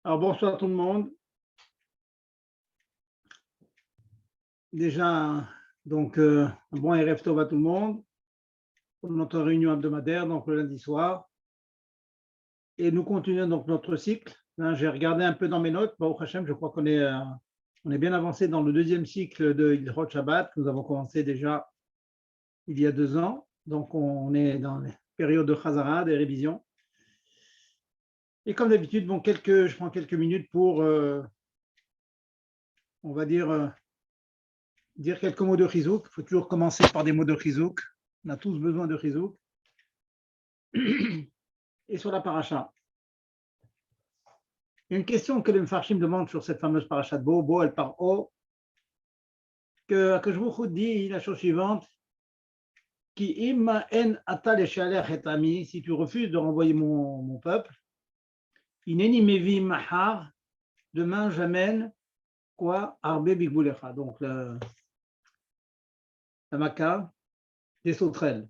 Alors bonsoir tout le monde. Déjà, un bon Erev Tov à tout le monde pour notre réunion hebdomadaire, donc le lundi soir. Et nous continuons donc notre cycle. J'ai regardé un peu dans mes notes. Baruch Hashem, je crois qu'on est bien avancé dans le deuxième cycle de Hilchot Shabbat que nous avons commencé déjà il y a 2 ans. Donc on est dans les périodes de Chazara, des révisions. Et comme d'habitude, je prends quelques minutes pour, on va dire quelques mots de Chizouk. Il faut toujours commencer par des mots de Chizouk. On a tous besoin de Chizouk. Et sur la paracha. Une question que les Mfarshim demandent sur cette fameuse paracha de Bo el Paro, que Akadosh Baruch Hu dit la chose suivante, Ki im en ata leshalech et ami, si tu refuses de renvoyer mon peuple, ineni mevi mahar, demain j'amène quoi, arbe bigbulecha, donc la maca des sauterelles,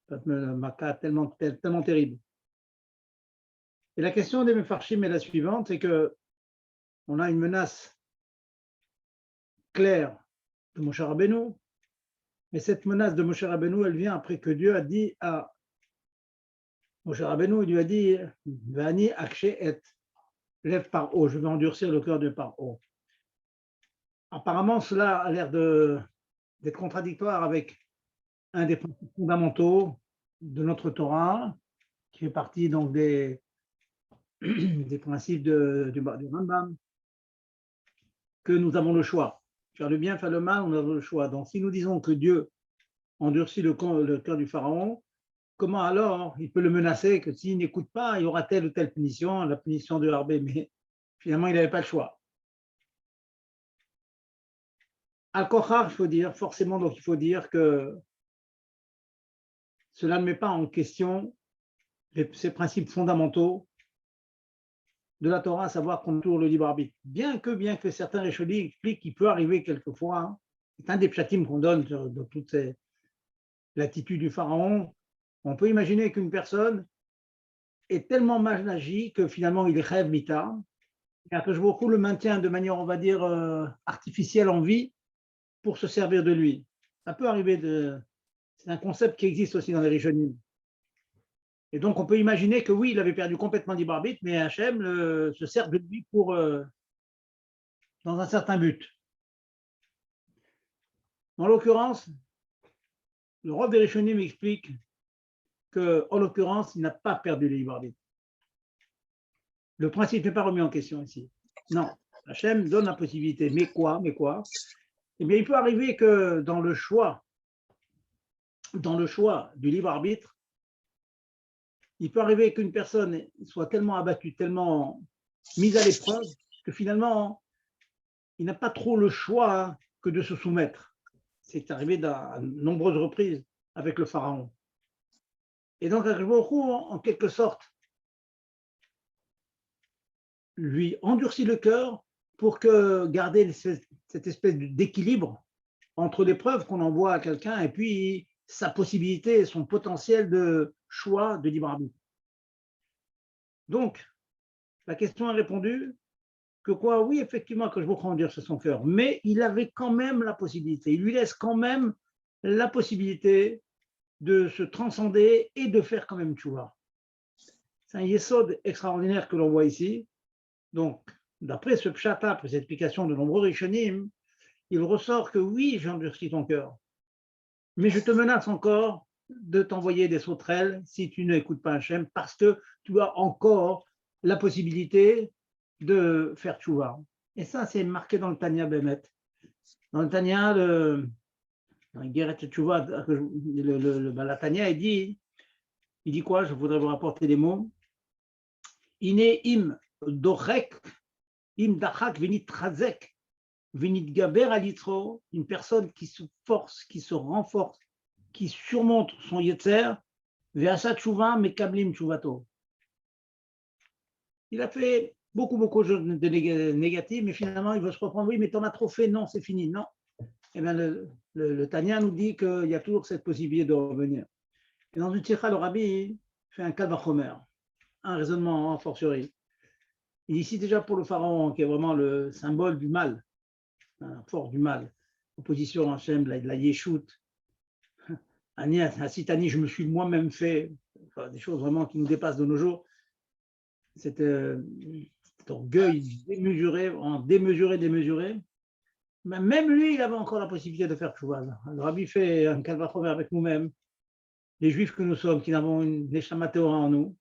la maca tellement terrible. Et la question des Mefarshim est la suivante, c'est que on a une menace claire de Moshe Rabbeinu, mais cette menace de Moshe Rabbeinu, elle vient après que Dieu a dit à Moshe Rabbeinu, il lui a dit Vani akshe et lève par haut, je vais endurcir le cœur de par haut. Apparemment, cela a l'air d'être contradictoire avec un des principes fondamentaux de notre Torah, qui fait partie donc des principes du Rambam, que nous avons le choix. Faire le bien, faire le mal, on a le choix. Donc, si nous disons que Dieu endurcit le cœur du Pharaon, comment alors il peut le menacer que s'il n'écoute pas, il y aura telle ou telle punition, la punition de Harbé, mais finalement, il n'avait pas le choix. Al-Kochar, il faut dire, forcément, donc il faut dire que cela ne met pas en question ces principes fondamentaux de la Torah, à savoir qu'on tourne le libre arbitre. Bien que certains Rishonim expliquent qu'il peut arriver quelquefois, c'est un des pshatim qu'on donne de toute l'attitude du Pharaon, on peut imaginer qu'une personne est tellement mal agi que finalement il rêve mita, et que je beaucoup le maintient de manière, on va dire, artificielle en vie pour se servir de lui. Ça peut arriver, c'est un concept qui existe aussi dans les Rishonim. Et donc on peut imaginer que oui, il avait perdu complètement libre arbitre, mais Hachem se sert de lui pour, dans un certain but. En l'occurrence, le Rav des Rishonim explique qu'en l'occurrence, il n'a pas perdu le libre arbitre. Le principe n'est pas remis en question ici. Non, Hachem donne la possibilité. Mais quoi? Eh bien, il peut arriver que dans le choix du libre arbitre, il peut arriver qu'une personne soit tellement abattue, tellement mise à l'épreuve, que finalement, il n'a pas trop le choix que de se soumettre. C'est arrivé à nombreuses reprises avec le Pharaon. Et donc, en quelque sorte, lui endurcit le cœur pour que garder cette espèce d'équilibre entre l'épreuve qu'on envoie à quelqu'un et puis sa possibilité, son potentiel de choix de libre arbitre. Donc, la question est répondue que quoi, oui, effectivement, que je vous prends dire sur son cœur, mais il avait quand même la possibilité, il lui laisse quand même la possibilité de se transcender et de faire quand même tchouva. C'est un yesod extraordinaire que l'on voit ici. Donc, d'après ce pshata, après cette explication de nombreux rishonim, il ressort que oui, j'endurcis ton cœur, mais je te menace encore de t'envoyer des sauterelles si tu n'écoutes pas Hachem, parce que tu as encore la possibilité de faire tchouva. Et ça, c'est marqué dans le Tanya Bémet. Dans le Tanya, dans le Guéret Tchouva, la Tanya, il dit quoi? Je voudrais vous rapporter les mots. Iné im dorek, im dachak venit trazek, venit gaber alitro, une personne qui se force, qui se renforce, qui surmonte son yetzer, ve'asa tchouva mekablim tchouvato. Il a fait beaucoup de choses négatives, mais finalement, il veut se reprendre. Oui, mais t'en as trop fait, non, c'est fini. Non. Eh bien, le Tanya nous dit qu'il y a toujours cette possibilité de revenir. Et dans une tirha, le Rabbi fait un cas d'Achomer, un raisonnement en fortiori. Et ici, déjà pour le pharaon, qui est vraiment le symbole du mal, hein, fort du mal, opposition à Hachem, de la Yeshut, un Sitani, je me suis moi-même fait, enfin, des choses vraiment qui nous dépassent de nos jours, cet orgueil démesuré, démesuré. Mais même lui, il avait encore la possibilité de faire tchouva. Le rabbi fait un calvachomer avec nous-mêmes, les juifs que nous sommes, qui avons une neshama Torah en nous.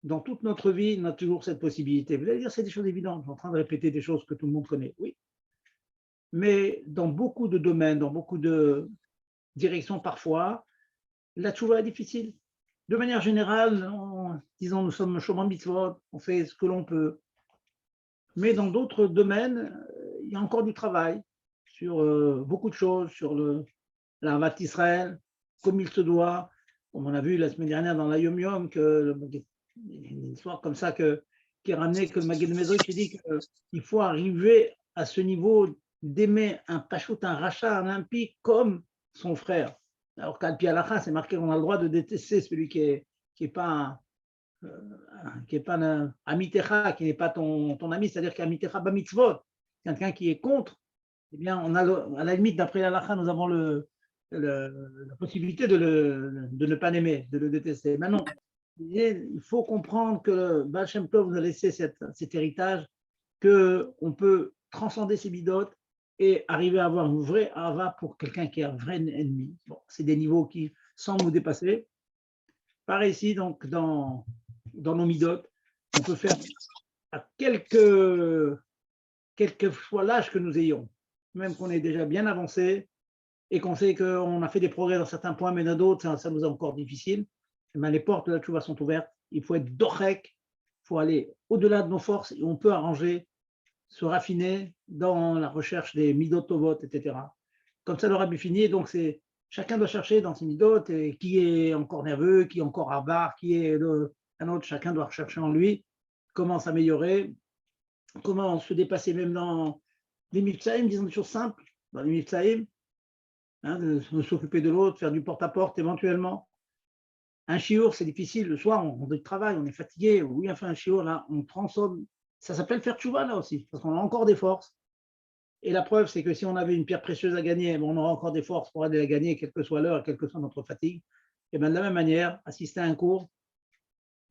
Dans toute notre vie, on a toujours cette possibilité. Vous allez dire, c'est des choses évidentes. Je suis en train de répéter des choses que tout le monde connaît. Oui. Mais dans beaucoup de domaines, dans beaucoup de directions, parfois, la tchouva est difficile. De manière générale, disons, nous sommes shomer mitzvot, on fait ce que l'on peut. Mais dans d'autres domaines, il y a encore du travail sur beaucoup de choses, sur la Havat Israël, comme il se doit. Comme on a vu la semaine dernière dans la Yom Yom, une histoire comme ça qui est ramenée, que le Magen Medrick dit qu'il faut arriver à ce niveau d'aimer un pachout, un rachat, un impie comme son frère. Alors qu'Al Pi Halacha, c'est marqué qu'on a le droit de détester celui qui est pas un amitecha, qui n'est pas ton ami, c'est-à-dire qu'amitecha ba mitzvot, quelqu'un qui est contre, eh bien, on a à la limite, d'après l'halakha, nous avons la possibilité de ne pas l'aimer, de le détester. Maintenant, il faut comprendre que Baal Shem Tov nous a laissé cet héritage, qu'on peut transcender ses bidotes et arriver à avoir une vraie hava pour quelqu'un qui est un vrai ennemi. Bon, c'est des niveaux qui semblent nous dépasser. Par ici, donc, dans nos midotes, on peut faire à quelques fois l'âge que nous ayons, même qu'on est déjà bien avancé et qu'on sait qu'on a fait des progrès dans certains points, mais dans d'autres, ça nous est encore difficile. Mais les portes de la tchouva sont ouvertes. Il faut être dorek, il faut aller au-delà de nos forces et on peut arranger, se raffiner dans la recherche des midot tovot, etc. Comme ça, le rabbi finit. Donc, chacun doit chercher dans ses midot qui est encore nerveux, qui est encore avare, qui est un autre. Chacun doit rechercher en lui comment s'améliorer, comment se dépasser même dans les mitzvahim, disons des choses simples, dans les mitzvahim, hein, de s'occuper de l'autre, faire du porte-à-porte éventuellement. Un chiour, c'est difficile. Le soir, on travaille, on est fatigué. Oui, enfin, un chiour, là, on transforme. Ça s'appelle faire tchouva, là aussi, parce qu'on a encore des forces. Et la preuve, c'est que si on avait une pierre précieuse à gagner, on aura encore des forces pour aller la gagner, quelle que soit l'heure, quelle que soit notre fatigue. Et bien, de la même manière, assister à un cours,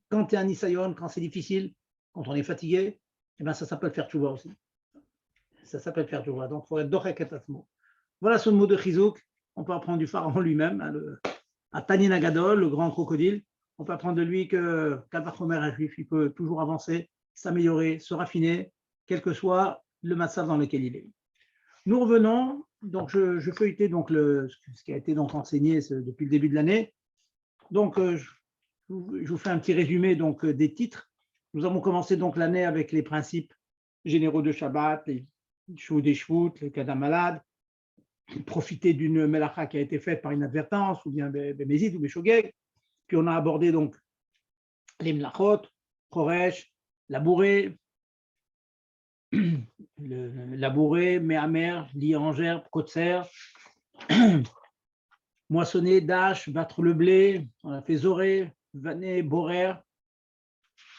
quand tu es un isayon, quand c'est difficile, quand on est fatigué, et bien, ça s'appelle faire tchouva aussi. Ça s'appelle faire tchouva. Donc, il faut être dorek et tatsmo. Voilà ce mot de chizouk. On peut apprendre du pharaon lui-même, hein, à Tanin Agadol, le grand crocodile. On peut apprendre de lui que Kalvachomer, un juif, il peut toujours avancer, s'améliorer, se raffiner, quel que soit le matzav dans lequel il est. Nous revenons, donc je feuilletais donc ce qui a été donc enseigné depuis le début de l'année. Donc, je vous fais un petit résumé donc, des titres. Nous avons commencé donc l'année avec les principes généraux de Shabbat, les chevaux des chevaux, les cas d'un malade, profiter d'une melacha qui a été faite par inadvertance, ou bien Bémézid ou Béchogeg. Puis on a abordé donc les melachot, Choresh, labourer, labourer, méhamer, lier en gerbe, kotser, moissonner, dash, battre le blé, on a fait zoré, vaner, borer.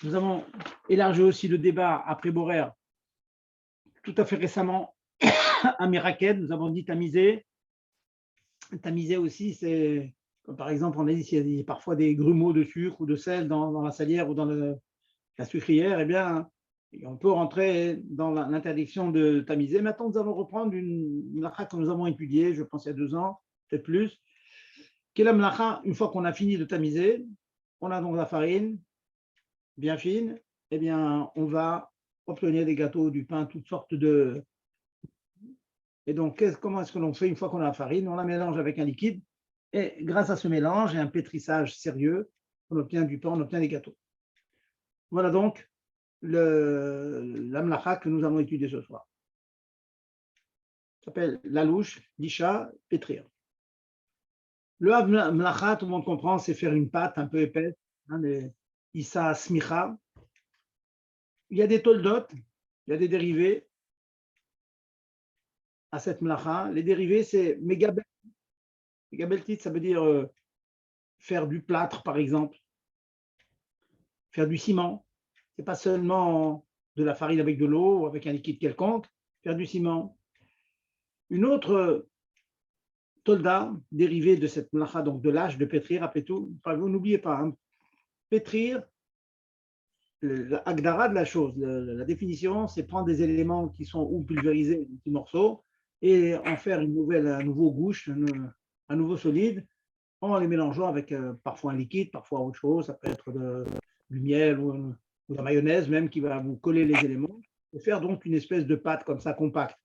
Nous avons élargi aussi le débat après borer, tout à fait récemment, à Miraket, nous avons dit tamiser. Tamiser aussi, c'est, comme par exemple, on a dit s'il y a parfois des grumeaux de sucre ou de sel dans la salière ou dans la sucrière, eh bien, on peut rentrer dans l'interdiction de tamiser. Maintenant, nous allons reprendre une mlacha que nous avons étudiée, je pense, il y a 2 ans, peut-être plus, qui est la mlacha, une fois qu'on a fini de tamiser, on a donc la farine bien fine, eh bien, on va obtenir des gâteaux, du pain, toutes sortes de... Et donc, comment est-ce que l'on fait une fois qu'on a la farine? On la mélange avec un liquide, et grâce à ce mélange et un pétrissage sérieux, on obtient du pain, on obtient des gâteaux. Voilà donc la mlacha que nous allons étudier ce soir. Ça s'appelle la louche, l'isha, pétrir. Le hav mlacha, tout le monde comprend, c'est faire une pâte un peu épaisse, hein, issa smicha. Il y a des toldot, il y a des dérivés à cette mlacha. Les dérivés, c'est megabel. Megabeltit, ça veut dire faire du plâtre, par exemple, faire du ciment. C'est pas seulement de la farine avec de l'eau ou avec un liquide quelconque, faire du ciment. Une autre tolda dérivée de cette mlacha, donc de l'âge de pétrir, après tout, vous n'oubliez pas, hein, pétrir, l'agdara de la chose, la définition, c'est prendre des éléments qui sont ou pulvérisés, des petits morceaux, et en faire un nouveau gouche, un nouveau solide, en les mélangeant avec parfois un liquide, parfois autre chose, ça peut être du miel ou de la mayonnaise même qui va vous coller les éléments, et faire donc une espèce de pâte comme ça compacte.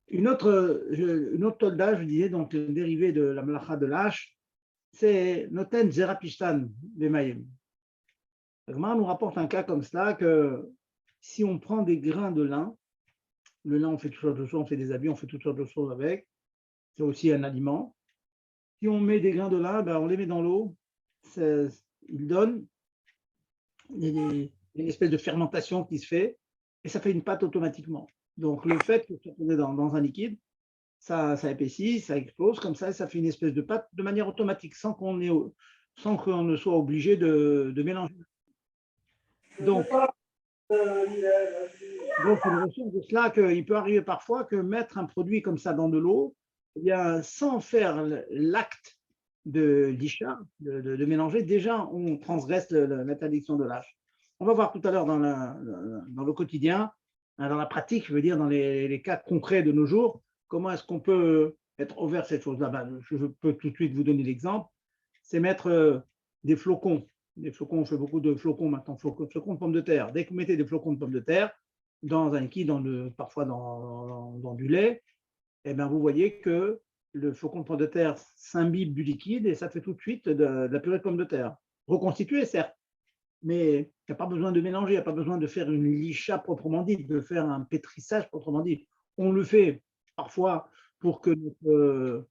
Une autre tolda, je disais, donc dérivée de la melacha de l'âche, c'est noten zerapishtan bemayim. Le Gemara nous rapporte un cas comme cela que si on prend des grains de lin, le lin on fait toutes sortes de choses, on fait des habits, on fait toutes sortes de choses avec, c'est aussi un aliment. Si on met des grains de lin, ben on les met dans l'eau, il donne une espèce de fermentation qui se fait et ça fait une pâte automatiquement. Donc le fait que ça soit dans un liquide, ça épaissit, ça explose comme ça, et ça fait une espèce de pâte de manière automatique, sans qu'on ne soit obligé de mélanger. Donc, une ressource de cela qu'il peut arriver parfois que mettre un produit comme ça dans de l'eau, eh bien, sans faire l'acte de l'isha, de mélanger, déjà on transgresse l'interdiction de l'âge. On va voir tout à l'heure dans le quotidien, dans la pratique, je veux dire, dans les cas concrets de nos jours, comment est-ce qu'on peut être ouvert cette chose-là. Je peux tout de suite vous donner l'exemple, c'est mettre des flocons. Des flocons, on fait beaucoup de flocons maintenant, flocons de pommes de terre. Dès que vous mettez des flocons de pommes de terre dans un liquide, parfois dans du lait, eh bien, vous voyez que le flocon de pomme de terre s'imbibe du liquide et ça fait tout de suite de la purée de pommes de terre. Reconstituée, certes, mais il n'y a pas besoin de mélanger, il n'y a pas besoin de faire une licha proprement dit, de faire un pétrissage proprement dit. On le fait parfois pour que notre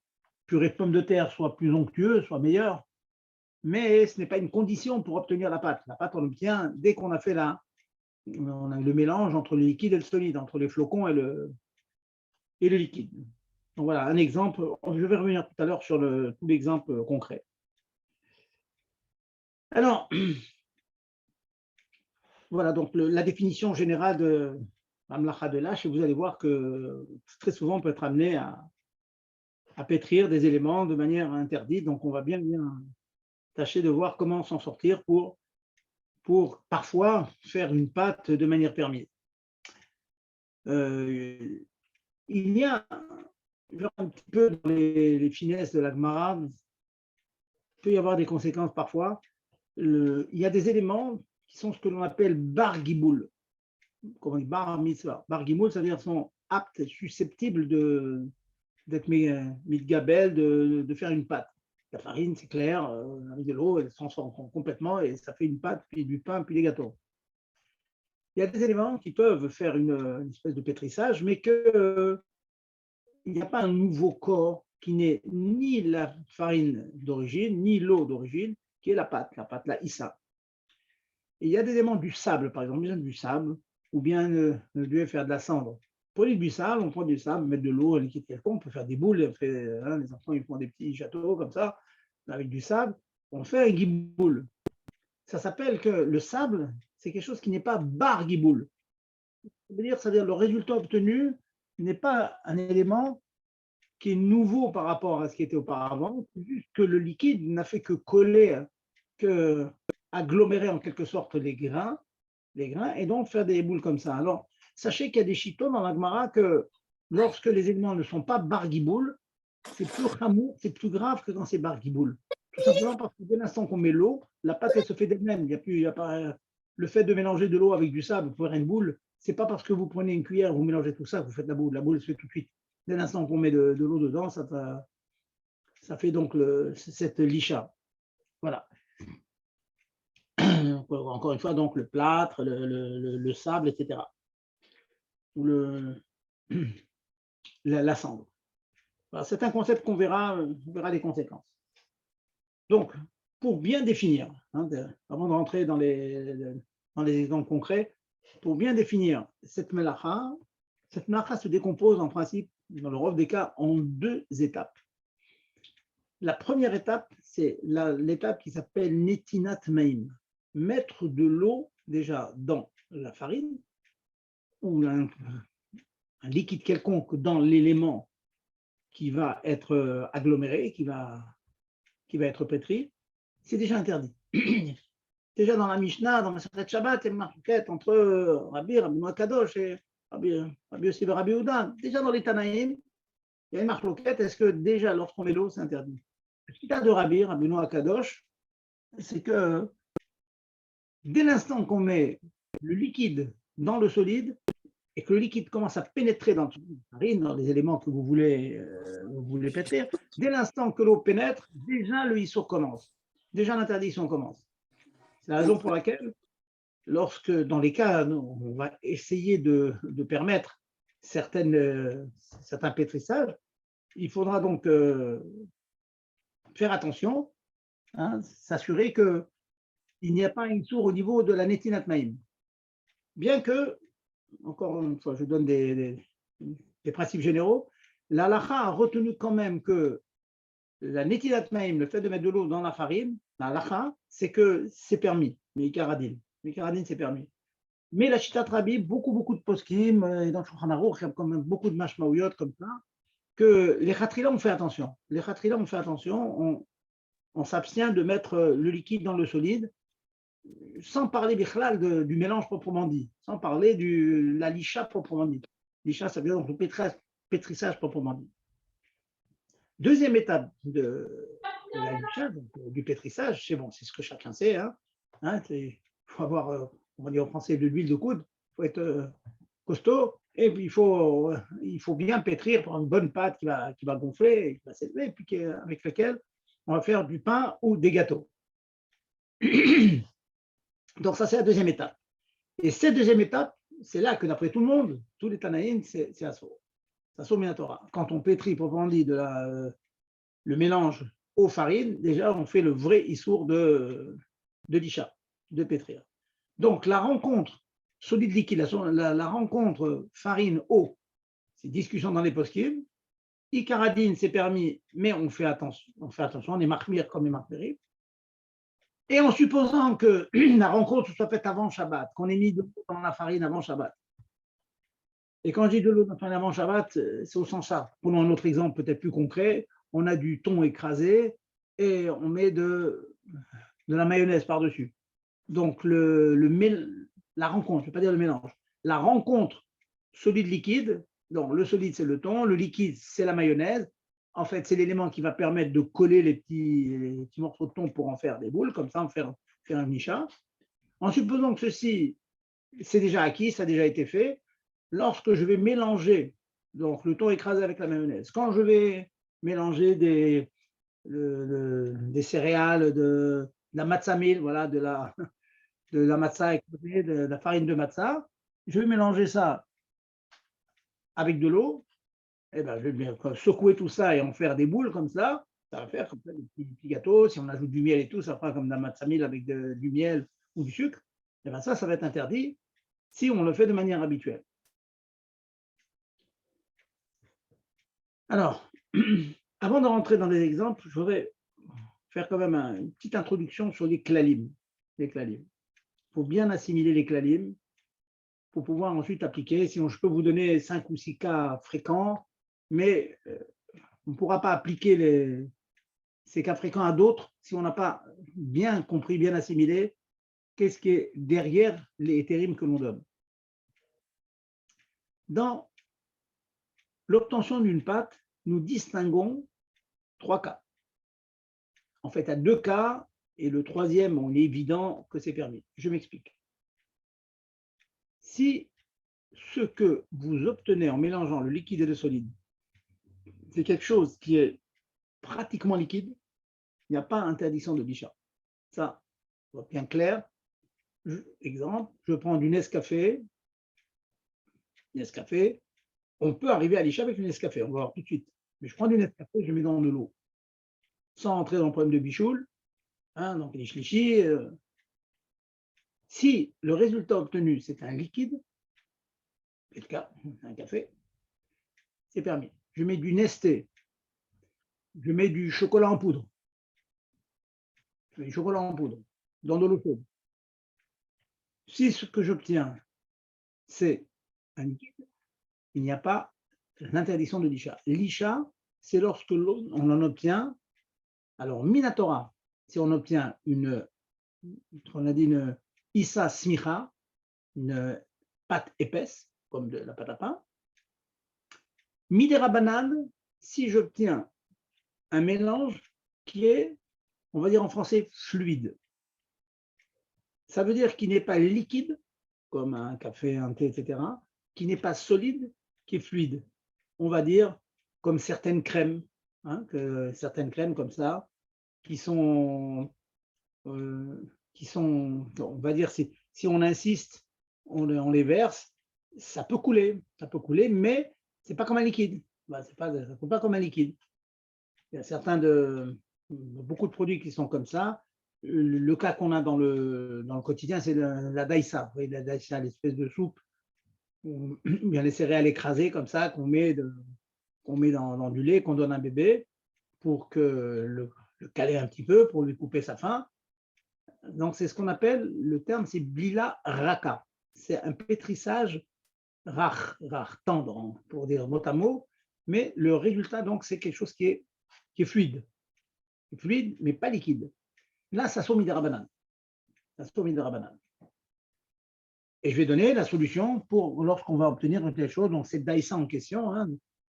purée de pommes de terre soit plus onctueuse, soit meilleure, mais ce n'est pas une condition pour obtenir la pâte. La pâte, on l'obtient dès qu'on a fait on a le mélange entre le liquide et le solide, entre les flocons et le liquide. Donc voilà, un exemple. Je vais revenir tout à l'heure sur tout l'exemple concret. Alors, voilà donc la définition générale de Amlacha de l'âche, et vous allez voir que très souvent on peut être amené à pétrir des éléments de manière interdite. Donc on va bien tâcher de voir comment s'en sortir pour parfois faire une pâte de manière permise. Il y a un petit peu dans les finesses de la Gemara, il peut y avoir des conséquences parfois. Il y a des éléments qui sont ce que l'on appelle bar giboul. Comment on dit bar mitzvah. Bar giboul, c'est-à-dire sont aptes, susceptibles d'être mitgabel, de faire une pâte. La farine, c'est clair, avec de l'eau, elle se transforme complètement et ça fait une pâte, puis du pain, puis des gâteaux. Il y a des éléments qui peuvent faire une espèce de pétrissage, mais qu'il n'y a pas un nouveau corps qui n'est ni la farine d'origine, ni l'eau d'origine, qui est la pâte, la issa. Et il y a des éléments du sable, par exemple, du sable, ou bien de faire de la cendre. Pour du sable, on prend du sable, mettre de l'eau, un liquide quelconque, on peut faire des boules, les enfants ils font des petits châteaux comme ça, avec du sable, on fait un giboul. Ça s'appelle que le sable, c'est quelque chose qui n'est pas bar giboul. C'est-à-dire le résultat obtenu n'est pas un élément qui est nouveau par rapport à ce qui était auparavant, c'est juste que le liquide n'a fait que coller, que agglomérer en quelque sorte les grains, et donc faire des boules comme ça. Alors, sachez qu'il y a des chitos dans la Gemara que lorsque les éléments ne sont pas bar giboul, c'est plus ramour, c'est plus grave que quand c'est bar giboul. Tout simplement parce que dès l'instant qu'on met l'eau, la pâte elle se fait d'elle-même. Il y a pas le fait de mélanger de l'eau avec du sable pour faire une boule. C'est pas parce que vous prenez une cuillère, vous mélangez tout ça, que vous faites la boule. La boule se fait tout de suite. Dès l'instant qu'on met de l'eau dedans, ça fait donc cette licha. Voilà. Encore une fois, donc le plâtre, le sable, etc. Ou la cendre. Voilà, c'est un concept on verra les conséquences. Donc, pour bien définir, avant de rentrer dans les exemples concrets, pour bien définir cette melacha se décompose en principe, dans le rôle des cas, en deux étapes. La première étape, c'est l'étape qui s'appelle netinat maim, mettre de l'eau déjà dans la farine ou un liquide quelconque dans l'élément qui va être aggloméré, qui va être pétri, c'est déjà interdit. Déjà dans la Mishnah, dans la Masechet Shabbat, il y a une marquette entre Rabbi Noah Kadosh et Rabbi Yossi et Rabbi Yehuda. Déjà dans les Tanaïm, il y a une marquette, est-ce que déjà lorsqu'on met l'eau, c'est interdit? Le cita de Rabbi Noah Kadosh, c'est que dès l'instant qu'on met le liquide dans le solide et que le liquide commence à pénétrer dans la farine, dans les éléments que vous voulez pétrir, dès l'instant que l'eau pénètre, déjà le issour commence. Déjà l'interdiction commence. C'est la raison pour laquelle, lorsque, dans les cas, on va essayer de permettre certains pétrissages, il faudra donc faire attention, hein, s'assurer qu'il n'y a pas une source au niveau de la Netinat Maïm. Bien que, encore une fois, je donne des principes généraux, l'Halacha a retenu quand même que la Netinat Maïm, le fait de mettre de l'eau dans la farine, l'Halacha, c'est que c'est permis, mais Ikaradin, c'est permis. Mais la Shitat Rabbi, beaucoup de poskim, et dans le Shulchan Aruch, il y a quand même beaucoup de mashmaouyot comme ça, que les khatrila, on fait attention. Les khatrila, on fait attention, on s'abstient de mettre le liquide dans le solide, sans parler du mélange proprement dit, sans parler de la licha proprement dit. Licha, ça veut dire donc le pétrissage proprement dit. Deuxième étape de la licha, donc, du pétrissage, c'est bon, c'est ce que chacun sait. Il faut avoir, on va dire en français, de l'huile de coude, il faut être costaud, et puis il faut bien pétrir pour une bonne pâte qui va gonfler, qui va s'élever, et puis avec laquelle on va faire du pain ou des gâteaux. Donc ça, c'est la deuxième étape. Et cette deuxième étape, c'est là que d'après tout le monde, tous les Tanaïm, c'est Assour. Assour Minatora. Quand on pétrit, proprement dit, le mélange aux farines, déjà, on fait le vrai issour de l'isha, de pétrir. Donc la rencontre solide-liquide, la rencontre farine-eau, c'est discussion dans les poskim. Ikaradine, c'est permis, mais on fait attention, on est marmire comme les marmiris. Et en supposant que la rencontre soit faite avant Shabbat, qu'on ait mis de l'eau dans la farine avant Shabbat. Et quand je dis de l'eau dans la farine avant Shabbat, c'est au sens ça. Prenons un autre exemple peut-être plus concret. On a du thon écrasé et on met de la mayonnaise par-dessus. Donc la rencontre, je ne vais pas dire le mélange, la rencontre solide-liquide, donc le solide c'est le thon, le liquide c'est la mayonnaise. En fait, c'est l'élément qui va permettre de coller les petits morceaux de thon pour en faire des boules, comme ça, en faire un micha. En supposant que ceci, c'est déjà acquis, ça a déjà été fait, lorsque je vais mélanger donc le thon écrasé avec la mayonnaise, quand je vais mélanger des céréales, de la matzah meal, voilà, de la matzah écrasée, de la farine de matzah, je vais mélanger ça avec de l'eau. Eh ben, je vais bien secouer tout ça et en faire des boules comme ça. Ça va faire comme ça des petits gâteaux. Si on ajoute du miel et tout, ça fera comme de la matzamil avec du miel ou du sucre. Et ben ça va être interdit si on le fait de manière habituelle. Alors, avant de rentrer dans les exemples, je voudrais faire quand même une petite introduction sur les klalim. Il faut bien assimiler les klalim pour pouvoir ensuite appliquer. Sinon, je peux vous donner 5 ou 6 cas fréquents, mais on ne pourra pas appliquer ces cas fréquents à d'autres si on n'a pas bien compris, bien assimilé qu'est-ce qui est derrière les hétérim que l'on donne. Dans l'obtention d'une pâte, nous distinguons 3 cas. En fait, à 2 cas, et le troisième, on est évident que c'est permis. Je m'explique. Si ce que vous obtenez en mélangeant le liquide et le solide, c'est quelque chose qui est pratiquement liquide, il n'y a pas interdiction de bicha. Ça, c'est bien clair. Exemple, je prends du Nescafé. On peut arriver à l'isha avec du Nescafé, on va voir tout de suite. Mais je prends du Nescafé, je le mets dans de l'eau, sans entrer dans le problème de bichoul, donc les shlishi. Si le résultat obtenu, c'est un liquide, c'est le cas, un café, c'est permis. Je mets du Nesté, je mets du chocolat en poudre, dans de l'eau chaude. Si ce que j'obtiens, c'est un liquide, il n'y a pas l'interdiction de l'isha. L'isha, c'est lorsque on en obtient, alors minatora, si on obtient on a dit une issa smicha, une pâte épaisse, comme de la pâte à pain. Midera banane, si j'obtiens un mélange qui est, on va dire en français, fluide. Ça veut dire qu'il n'est pas liquide, comme un café, un thé, etc., qui n'est pas solide, qui est fluide. On va dire comme certaines crèmes, certaines crèmes comme ça, qui sont, on va dire, si on insiste, on les verse, ça peut couler, mais c'est pas comme un liquide. Ça ne coule pas comme un liquide. Il y a beaucoup de produits qui sont comme ça. Le cas qu'on a dans le quotidien, c'est la daïsa. Vous voyez, la daïsa, l'espèce de soupe, il y a les céréales écrasées comme ça, qu'on met dans du lait, qu'on donne à un bébé pour le caler un petit peu, pour lui couper sa faim. Donc, c'est ce qu'on appelle, le terme, c'est blila raka. C'est un pétrissage rare, tendre, pour dire mot à mot, mais le résultat, donc, c'est quelque chose qui est fluide. Fluide, mais pas liquide. Là, ça sauve des rabanan. Et je vais donner la solution pour lorsqu'on va obtenir une telle chose. Donc, c'est daïsa en question.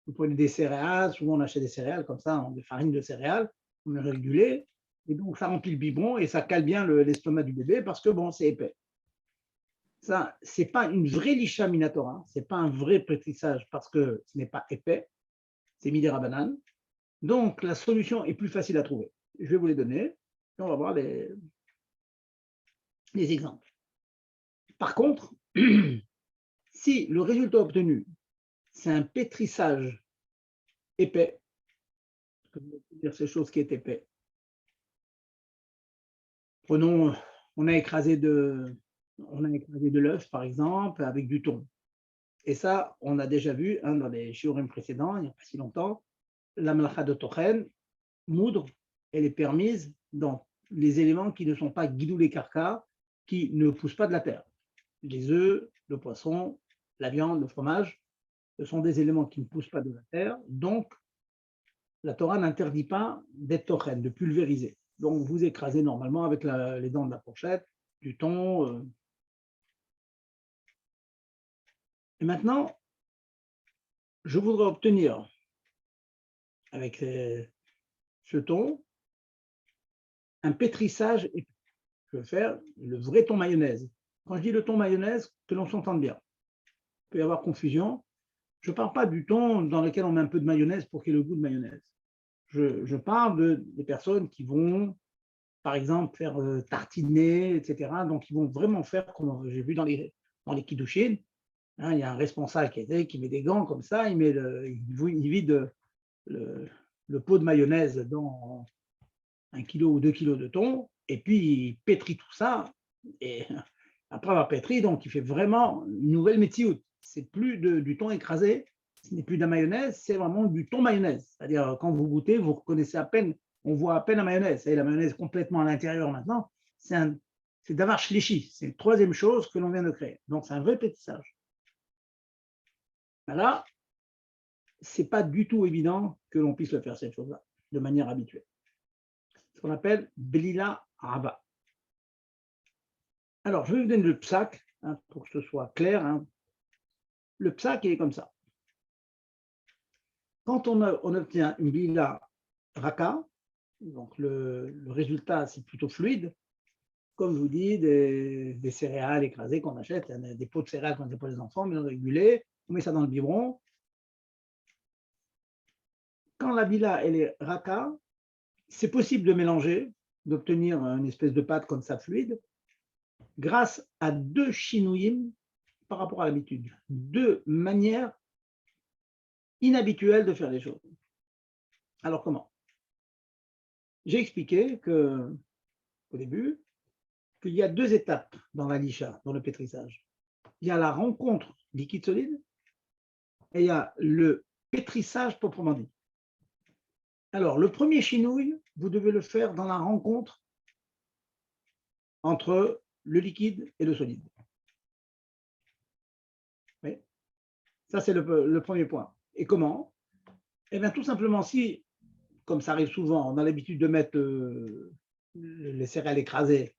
Vous prenez des céréales, souvent on achète des céréales comme ça, des farines de céréales, on met avec du lait, et donc ça remplit le biberon et ça cale bien l'estomac du bébé parce que bon, c'est épais. Ça, c'est pas une vraie licha minatora, c'est pas un vrai pétrissage parce que ce n'est pas épais, c'est midera banane. Donc, la solution est plus facile à trouver. Je vais vous les donner et on va voir les exemples. Par contre, si le résultat obtenu, c'est un pétrissage épais, dire ces choses qui est épais. Prenons, on a écrasé de l'œuf, par exemple, avec du thon. Et ça, on a déjà vu dans les shiurim précédents, il n'y a pas si longtemps, la malacha de tochen, moudre, elle est permise dans les éléments qui ne sont pas guidou les carcas, qui ne poussent pas de la terre. Les œufs, le poisson, la viande, le fromage, ce sont des éléments qui ne poussent pas de la terre, donc la Torah n'interdit pas d'être tochen, de pulvériser. Donc vous écrasez normalement avec les dents de la fourchette, du thon. Et maintenant, je voudrais obtenir avec ce thon un pétrissage. Je vais faire le vrai thon mayonnaise. Quand je dis le thon mayonnaise, que l'on s'entende bien. Il peut y avoir confusion. Je ne parle pas du thon dans lequel on met un peu de mayonnaise pour qu'il y ait le goût de mayonnaise. Je parle des personnes qui vont, par exemple, faire tartiner, etc. Donc, ils vont vraiment faire, comme j'ai vu dans les kiddushin, il y a un responsable qui met des gants comme ça, il vide le pot de mayonnaise dans 1 kilo ou 2 kilos de thon, et puis il pétrit tout ça, et après avoir pétri, donc il fait vraiment une nouvelle métioute. C'est plus du thon écrasé, ce n'est plus de la mayonnaise, c'est vraiment du thon mayonnaise. C'est-à-dire, quand vous goûtez, vous reconnaissez à peine, on voit à peine la mayonnaise. Et la mayonnaise complètement à l'intérieur maintenant, c'est d'avoir shlishi. C'est la troisième chose que l'on vient de créer. Donc, c'est un vrai pétissage. Là, ce n'est pas du tout évident que l'on puisse le faire, cette chose-là, de manière habituelle. Ce qu'on appelle Blila Raba. Alors, je vais vous donner le psak, pour que ce soit clair. Le psak, il est comme ça. Quand on obtient une Blila Raka, donc le résultat, c'est plutôt fluide, comme je vous dis, des céréales écrasées qu'on achète, des pots de céréales qu'on achète pour les enfants, mais avec du lait, on met ça dans le biberon. Quand la Blila, elle est Raka, c'est possible de mélanger, d'obtenir une espèce de pâte comme ça fluide, grâce à 2 shinuyim par rapport à l'habitude, 2 manières inhabituelles de faire les choses. Alors comment? J'ai expliqué au début qu'il y a 2 étapes dans la licha, dans le pétrissage. Il y a la rencontre liquide solide et il y a le pétrissage proprement dit. Alors, le premier chinouille, vous devez le faire dans la rencontre entre le liquide et le solide. Oui. Ça, c'est le premier point. Et comment? Eh bien, tout simplement, si, comme ça arrive souvent, on a l'habitude de mettre les céréales écrasées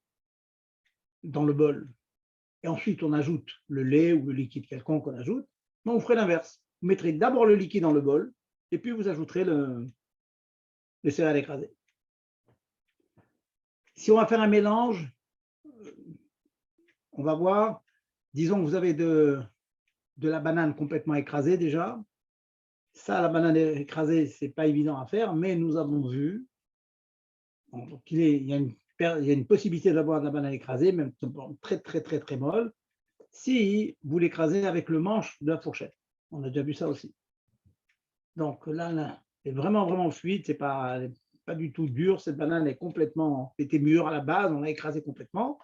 dans le bol, et ensuite on ajoute le lait ou le liquide quelconque qu'on ajoute, ben, on ferait l'inverse. Vous mettrez d'abord le liquide dans le bol, et puis vous ajouterez les céréales écrasées. Si on va faire un mélange, on va voir, disons que vous avez de la banane complètement écrasée déjà. Ça, la banane écrasée, ce n'est pas évident à faire, mais nous avons vu qu'il y a une possibilité d'avoir de la banane écrasée, même très, très, très, très molle, si vous l'écrasez avec le manche de la fourchette. On a déjà vu ça aussi. Donc là c'est vraiment, vraiment fluide, c'est pas du tout dur. Cette banane est complètement, était mûre à la base, on l'a écrasée complètement.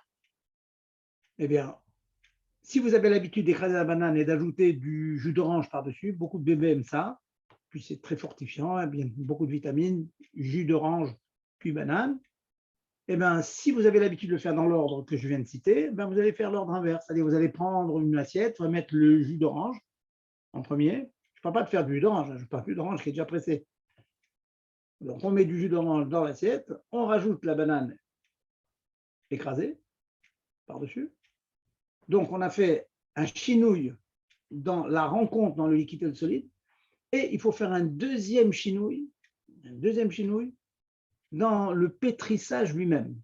Eh bien, si vous avez l'habitude d'écraser la banane et d'ajouter du jus d'orange par-dessus, beaucoup de bébés aiment ça, puis c'est très fortifiant, bien, beaucoup de vitamines, jus d'orange, puis banane. Eh bien, si vous avez l'habitude de le faire dans l'ordre que je viens de citer, ben vous allez faire l'ordre inverse. C'est-à-dire, vous allez prendre une assiette, vous allez mettre le jus d'orange en premier. Je ne parle pas de faire du jus d'orange, je parle du jus d'orange qui est déjà pressé. Donc, on met du jus d'orange dans l'assiette, on rajoute la banane écrasée par-dessus. Donc, on a fait un chinouille dans la rencontre dans le liquide et le solide. Et il faut faire un deuxième chinouille dans le pétrissage lui-même.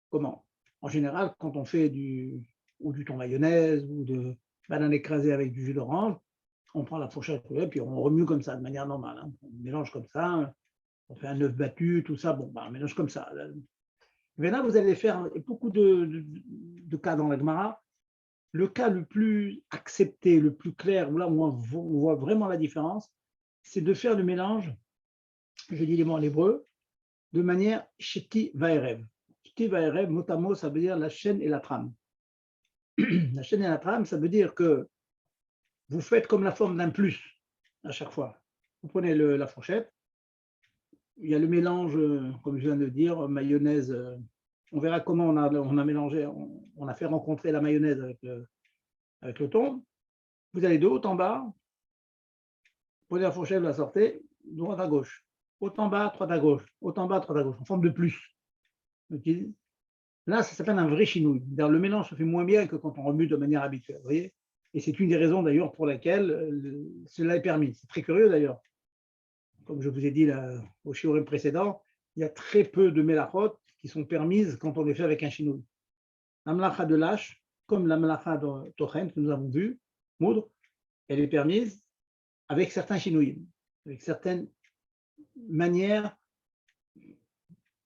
Comment? En général, quand on fait du thon mayonnaise ou de banane écrasée avec du jus d'orange, on prend la fourchette et puis on remue comme ça, de manière normale. Hein. On mélange comme ça, on fait un œuf battu, tout ça, bon, on mélange comme ça. Mais là, vous allez faire beaucoup de cas dans la Gemara. Le cas le plus accepté, le plus clair, là où on voit vraiment la différence, c'est de faire le mélange, je dis les mots en hébreu, de manière sheti vaerev. Sheti vaerev, mot à mot, ça veut dire la chaîne et la trame. La chaîne et la trame, ça veut dire que vous faites comme la forme d'un plus à chaque fois. Vous prenez la fourchette, il y a le mélange, comme je viens de dire, mayonnaise. On verra comment on a mélangé, on a fait rencontrer la mayonnaise avec le thon. Vous allez de haut en bas, vous prenez la fourchette, vous la sortez, droite à gauche. Haut en bas, droite à gauche. Haut en bas, droite à gauche, en forme de plus. Okay. Là, ça s'appelle un vrai chinouille. Le mélange se fait moins bien que quand on remue de manière habituelle. Vous voyez, et c'est une des raisons d'ailleurs pour laquelle cela est permis. C'est très curieux d'ailleurs. Comme je vous ai dit là, au shiurim précédent, il y a très peu de mélachot qui sont permises quand on les fait avec un chinouille. La melacha de lâche, comme la melacha de tochen que nous avons vu, moudre, elle est permise avec certains chinouilles, avec certaines manières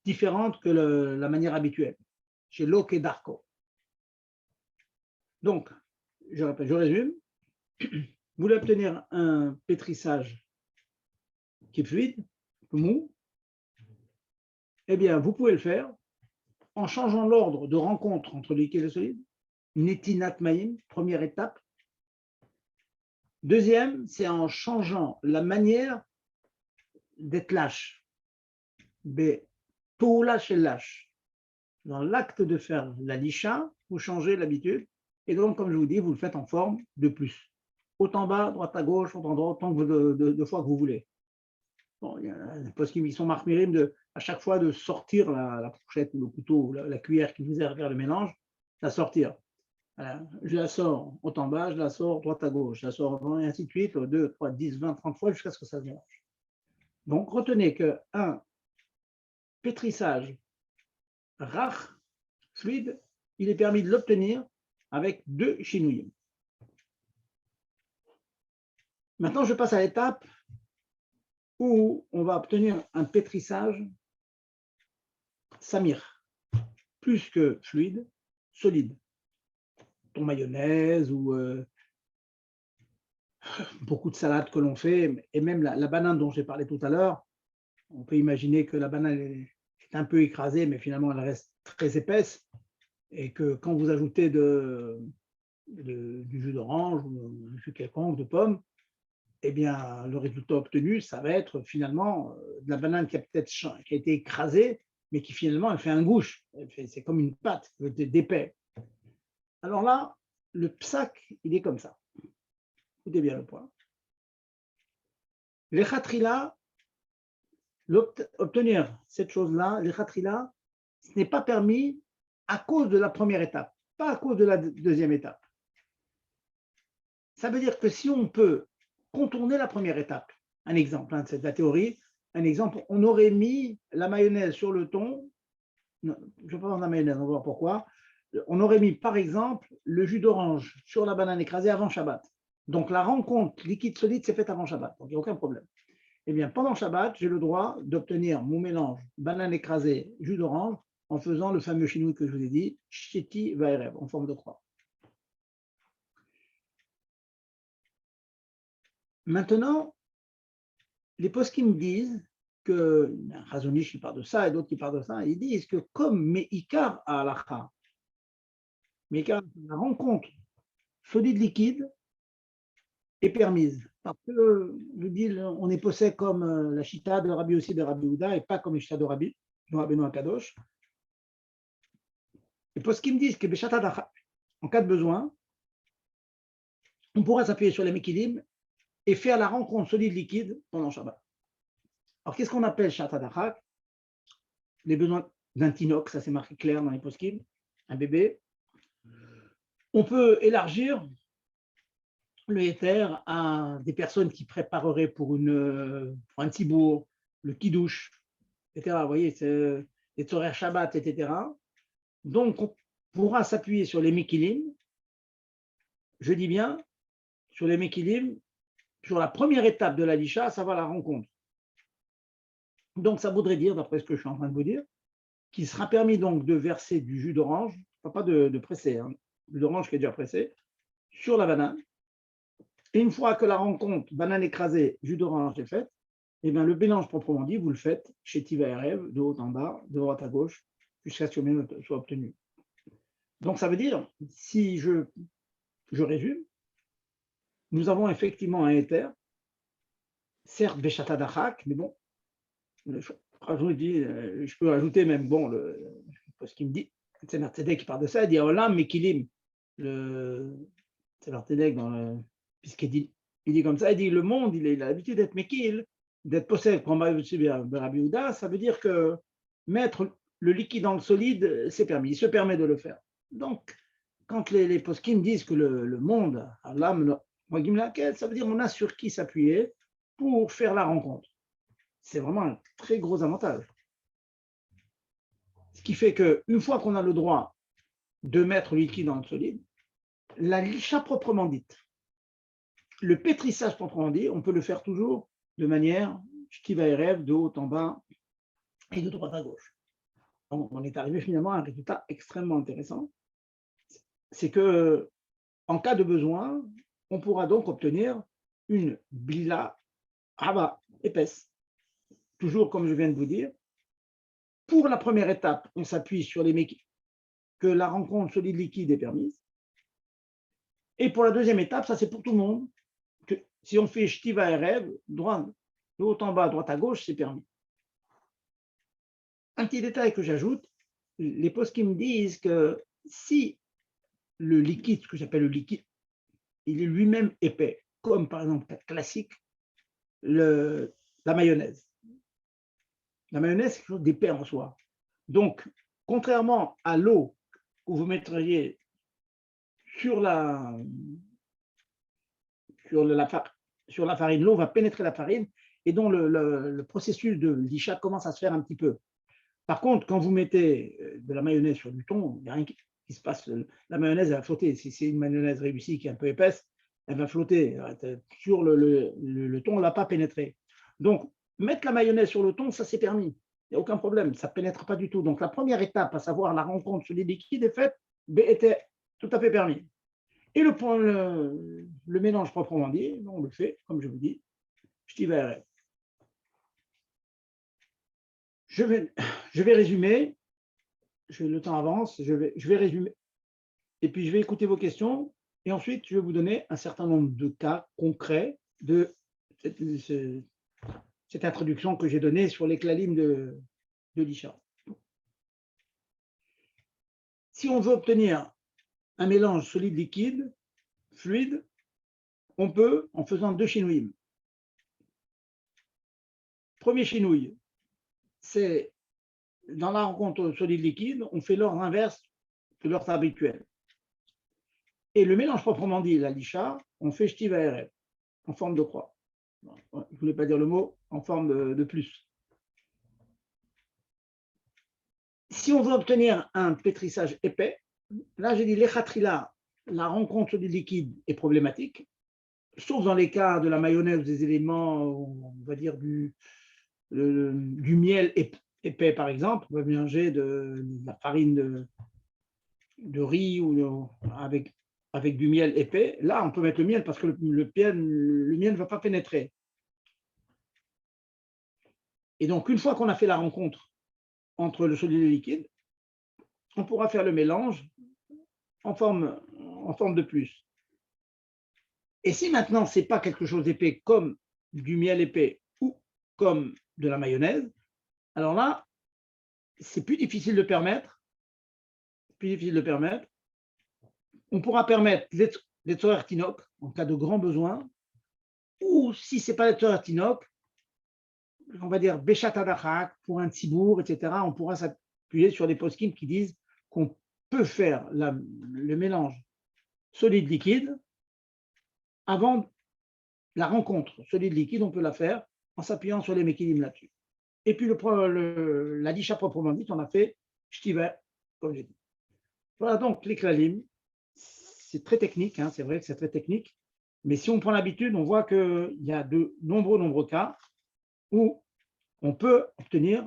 différentes que la manière habituelle, chez Locke et Darko. Donc, je répète, je résume. Vous voulez obtenir un pétrissage qui est fluide, mou, eh bien, vous pouvez le faire en changeant l'ordre de rencontre entre le liquide et le solide. Netinat mayim, première étape. Deuxième, c'est en changeant la manière d'être lâche. Toula chez lâche. Dans l'acte de faire la lisha, vous changez l'habitude. Et donc, comme je vous dis, vous le faites en forme de plus. Haut en bas, droite à gauche, haut en droit, autant de fois que vous voulez. Bon, parce qu'ils sont marmirim à chaque fois de sortir la fourchette ou le couteau ou la cuillère qui vous sert à faire le mélange, la sortir. Voilà. Je la sors haut en bas, je la sors droite à gauche, je la sors et ainsi de suite, 2, 3, 10, 20, 30 fois jusqu'à ce que ça se mélange. Donc retenez qu'un pétrissage rare, fluide, il est permis de l'obtenir avec 2 chinouilles. Maintenant, je passe à l'étape où on va obtenir un pétrissage samir, plus que fluide, solide. Ton mayonnaise ou beaucoup de salades que l'on fait, et même la banane dont j'ai parlé tout à l'heure, on peut imaginer que la banane est un peu écrasée, mais finalement elle reste très épaisse, et que quand vous ajoutez du jus d'orange ou du jus quelconque, de pomme, eh bien, le résultat obtenu, ça va être finalement de la banane qui a été écrasée, mais qui finalement elle fait un gouche, c'est comme une pâte d'épais. Alors là, le psak, il est comme ça. Écoutez bien le point. Les khatrila, obtenir cette chose-là, les khatrila, ce n'est pas permis à cause de la première étape, pas à cause de la deuxième étape. Ça veut dire que si on peut contourner la première étape, un exemple, c'est de la théorie, un exemple, on aurait mis la mayonnaise sur le thon, non, je ne vais pas prendre la mayonnaise, on va voir pourquoi, on aurait mis par exemple le jus d'orange sur la banane écrasée avant Shabbat. Donc la rencontre liquide-solide s'est faite avant Shabbat, donc il n'y a aucun problème. Eh bien, pendant Shabbat, j'ai le droit d'obtenir mon mélange banane écrasée, jus d'orange, en faisant le fameux chinois que je vous ai dit, Sheti Vaerev, en forme de croix. Maintenant, les poskim disent que, Razonish qui parle de ça et d'autres qui parlent de ça, ils disent que comme Meikar à Alacha, Meikar, la rencontre solide-liquide est permise. Parce que, je dis, on est posé comme la chita de Rabbi aussi de Rabbi Houda et pas comme la chita de Rabbi, de Rabbeinu Akadosh. Les poskim disent que Beshat Adachak, en cas de besoin, on pourra s'appuyer sur les Mekilim et faire la rencontre solide-liquide pendant Shabbat. Alors, qu'est-ce qu'on appelle Shat Adachak? Les besoins d'un tinoc, ça c'est marqué clair dans les poskim, un bébé. On peut élargir le éther à des personnes qui prépareraient pour un tibour, le kidouche, etc. Vous voyez, c'est les tzorer Shabbat, etc. Donc, on pourra s'appuyer sur les mekilim, je dis bien, sur les mekilim, sur la première étape de la lisha, à savoir la rencontre. Donc, ça voudrait dire, d'après ce que je suis en train de vous dire, qu'il sera permis donc de verser du jus d'orange, pas de presser, hein, jus d'orange qui est déjà pressé, sur la banane. Et une fois que la rencontre banane écrasée, jus d'orange est faite, eh bien, le mélange proprement dit, vous le faites chez Tiva RF, de haut en bas, de droite à gauche, jusqu'à ce que le mélange soit obtenu. Donc, ça veut dire, si je résume, nous avons effectivement un éther, certes Beshata Dachak, mais bon, je peux ajouter même, bon, ce qu'il me dit, c'est Mercedes qui parle de ça, il dit Olam Mekilim, c'est Mercedes puisqu'il dit, il dit comme ça, il dit le monde, il a l'habitude d'être Mekil, d'être possède comme Rabbi Houda, ça veut dire que mettre le liquide dans le solide, c'est permis, il se permet de le faire. Donc, quand les poskim disent que le monde, Allah, ça veut dire on a sur qui s'appuyer pour faire la rencontre. C'est vraiment un très gros avantage. Ce qui fait qu'une fois qu'on a le droit de mettre le liquide dans le solide, la licha proprement dite, le pétrissage proprement dit, on peut le faire toujours de manière shtiva erev, de haut en bas et de droite à gauche. Donc, on est arrivé finalement à un résultat extrêmement intéressant. C'est que, en cas de besoin, on pourra donc obtenir une blila raba épaisse. Toujours comme je viens de vous dire, pour la première étape, on s'appuie sur les méquilles, que la rencontre solide-liquide est permise. Et pour la deuxième étape, ça c'est pour tout le monde, que si on fait shtiva erev, droite, de haut en bas, droite à gauche, c'est permis. Un petit détail que j'ajoute, les poskim me disent que si le liquide, ce que j'appelle le liquide, il est lui-même épais, comme par exemple classique, la mayonnaise. La mayonnaise, c'est quelque chose d'épais en soi. Donc, contrairement à l'eau que vous mettriez sur la farine, l'eau va pénétrer la farine et donc le processus de licha commence à se faire un petit peu. Par contre, quand vous mettez de la mayonnaise sur du thon, il n'y a rien qui se passe. La mayonnaise, elle va flotter. Si c'est une mayonnaise réussie qui est un peu épaisse, elle va flotter. Sur le thon, elle ne l'a pas pénétré. Donc, mettre la mayonnaise sur le thon, ça c'est permis. Il n'y a aucun problème. Ça ne pénètre pas du tout. Donc, la première étape, à savoir la rencontre sur les liquides, est faite, était tout à fait permis. Et le mélange proprement dit, on le fait, comme je vous dis, je t'y verrai. Je vais résumer, le temps avance, je vais résumer, et puis je vais écouter vos questions, et ensuite je vais vous donner un certain nombre de cas concrets de cette introduction que j'ai donnée sur les clalim de l'Isha. si on veut obtenir un mélange solide-liquide, fluide, on peut en faisant 2 chinouilles. Premier chinouille, c'est dans la rencontre solide-liquide, on fait l'ordre inverse de l'ordre habituel. Et le mélange proprement dit, la licha, on fait shtiv aéref, en forme de croix. Je ne voulais pas dire le mot, en forme de plus. Si on veut obtenir un pétrissage épais, là j'ai dit l'échatrila, la rencontre du liquide est problématique, sauf dans les cas de la mayonnaise, des éléments, on va dire du miel épais par exemple, on va mélanger de la farine de riz ou avec du miel épais. Là, on peut mettre le miel parce que le miel ne va pas pénétrer. Et donc, une fois qu'on a fait la rencontre entre le solide et le liquide, on pourra faire le mélange en forme de plus. Et si maintenant, ce n'est pas quelque chose d'épais comme du miel épais ou comme de la mayonnaise, alors là, c'est plus difficile de permettre. On pourra permettre les tzorer tinok en cas de grand besoin, ou si ce n'est pas les tzorer tinok, on va dire béchat adachak pour un tzibour, etc. On pourra s'appuyer sur des poskim qui disent qu'on peut faire le mélange solide-liquide avant la rencontre solide-liquide, on peut la faire en s'appuyant sur les mékilim là-dessus. Et puis la disha proprement dite, on a fait shtiver, comme j'ai dit. Voilà donc les klalim. C'est très technique, hein, c'est vrai que c'est très technique, mais si on prend l'habitude, on voit qu'il y a de nombreux cas où on peut obtenir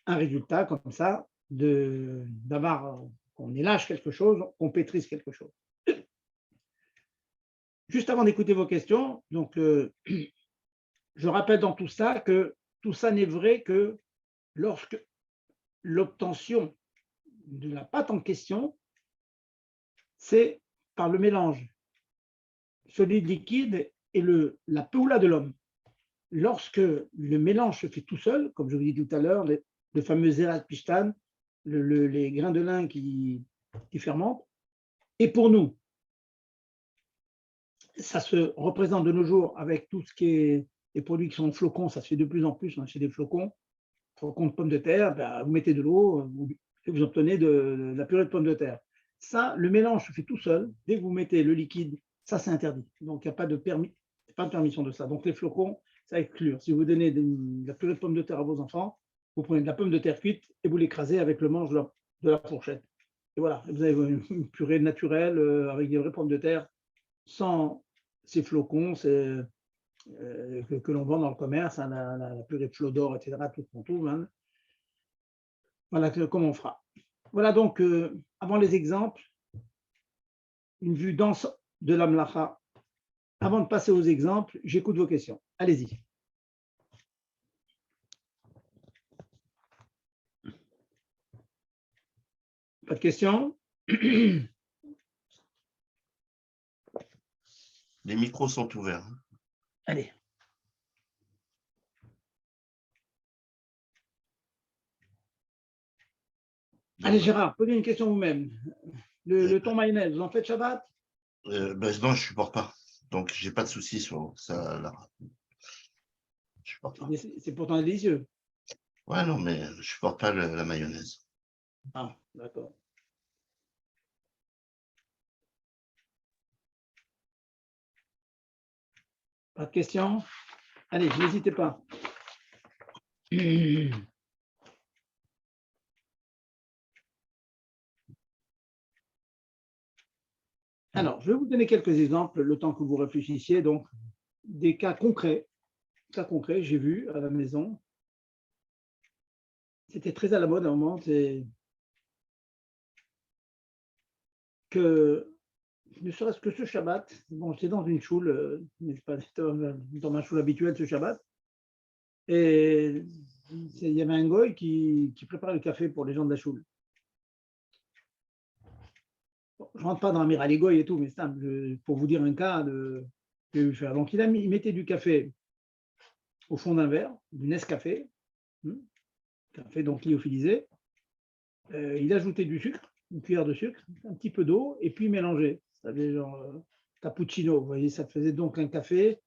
un résultat comme ça, d'avoir qu'on élâche quelque chose, qu'on pétrisse quelque chose. Juste avant d'écouter vos questions, donc, je rappelle dans tout ça que tout ça n'est vrai que lorsque l'obtention de la pâte en question, c'est par le mélange solide-liquide et la peoula de l'homme. Lorsque le mélange se fait tout seul, comme je vous dis tout à l'heure, le fameux zerat pishtan, les grains de lin qui fermentent, et pour nous, ça se représente de nos jours avec tout ce qui est les produits qui sont en flocons, ça se fait de plus en plus, on achète des flocons de pommes de terre, ben, vous mettez de l'eau et vous obtenez de la purée de pommes de terre. Ça, le mélange se fait tout seul. Dès que vous mettez le liquide, ça c'est interdit. Donc il n'y a pas de permission de ça. Donc les flocons, ça exclure. Si vous donnez de la purée de pommes de terre à vos enfants, vous prenez de la pomme de terre cuite et vous l'écrasez avec le manche de la fourchette. Et voilà, vous avez une purée naturelle avec des vraies pommes de terre sans ces flocons que l'on vend dans le commerce, hein, la purée de flodor, etc., tout ce qu'on trouve. Hein. Voilà comment on fera. Voilà donc, avant les exemples, une vue dense de la mlacha. Avant de passer aux exemples, j'écoute vos questions. Allez-y. Pas de questions? Les micros sont ouverts. Allez. Allez, Gérard, posez une question vous-même. Le thon mayonnaise, vous en faites Shabbat? Ben, non, je ne supporte pas. Donc, je n'ai pas de souci sur ça. Là. Je supporte pas. C'est pourtant délicieux. Ouais, non, mais je ne supporte pas la mayonnaise. Ah, d'accord. Pas de questions? Allez, n'hésitez pas. Alors, je vais vous donner quelques exemples, le temps que vous réfléchissiez. Donc, des cas concrets. J'ai vu à la maison. C'était très à la mode à un moment. C'est que, ne serait-ce que ce Shabbat, bon, j'étais dans une choule, pas dans ma choule habituelle ce Shabbat, et il y avait un goy qui préparait le café pour les gens de la choule. Bon, je ne rentre pas dans l'amiral goy et tout, mais c'est pour vous dire un cas que j'ai vu faire. Donc, il mettait du café au fond d'un verre, du Nescafé, café donc lyophilisé. Il ajoutait du sucre, une cuillère de sucre, un petit peu d'eau, et puis mélanger. Ça faisait genre cappuccino, vous voyez, ça faisait donc un café,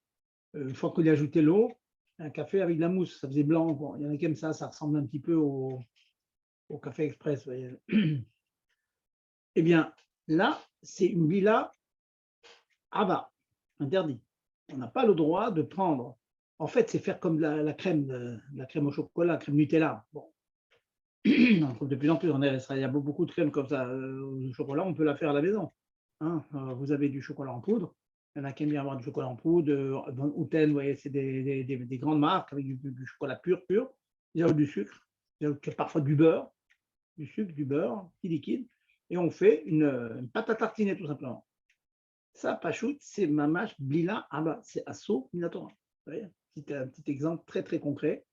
une fois qu'on y a ajouté l'eau, un café avec de la mousse, ça faisait blanc. Bon, il y en a qui aiment ça, ça ressemble un petit peu au café express, vous voyez. Eh bien, là, c'est une bila Abba, interdit. On n'a pas le droit de prendre. En fait, c'est faire comme la crème au chocolat, la crème Nutella. Bon. On trouve de plus en plus, il y a beaucoup de crèmes comme ça au chocolat, on peut la faire à la maison. Hein. Vous avez du chocolat en poudre. Il y en a qui aiment bien avoir du chocolat en poudre. Outen, vous voyez, c'est des grandes marques avec du chocolat pur. Il y a du sucre, il y a parfois du beurre, du sucre, du beurre, qui liquide. Et on fait une pâte à tartiner tout simplement. Ça, Pachout, c'est mamash blila abba, c'est asso minatora. Vous voyez, c'est un petit exemple très très concret.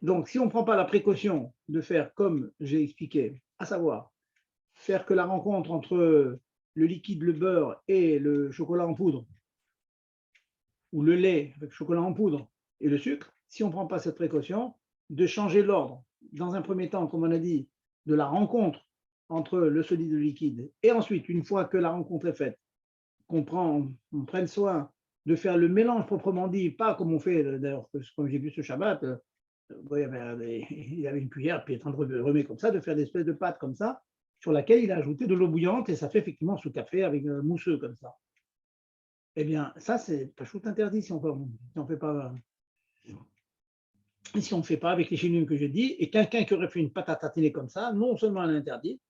Donc, si on ne prend pas la précaution de faire comme j'ai expliqué, à savoir faire que la rencontre entre le liquide, le beurre et le chocolat en poudre, ou le lait avec le chocolat en poudre et le sucre, si on ne prend pas cette précaution de changer l'ordre, dans un premier temps, comme on a dit, de la rencontre entre le solide et le liquide, et ensuite, une fois que la rencontre est faite, on prenne soin de faire le mélange proprement dit, pas comme on fait, d'ailleurs, comme j'ai vu ce Shabbat, il avait une cuillère, puis il est en train de remettre comme ça, de faire des espèces de pâtes comme ça, sur laquelle il a ajouté de l'eau bouillante, et ça fait effectivement ce café avec mousseux comme ça. Eh bien, ça, c'est pas tout interdit si on ne fait pas. Si on ne fait pas avec les chénunes que j'ai dit, et quelqu'un qui aurait fait une pâte à tartiner comme ça, non seulement elle est interdite,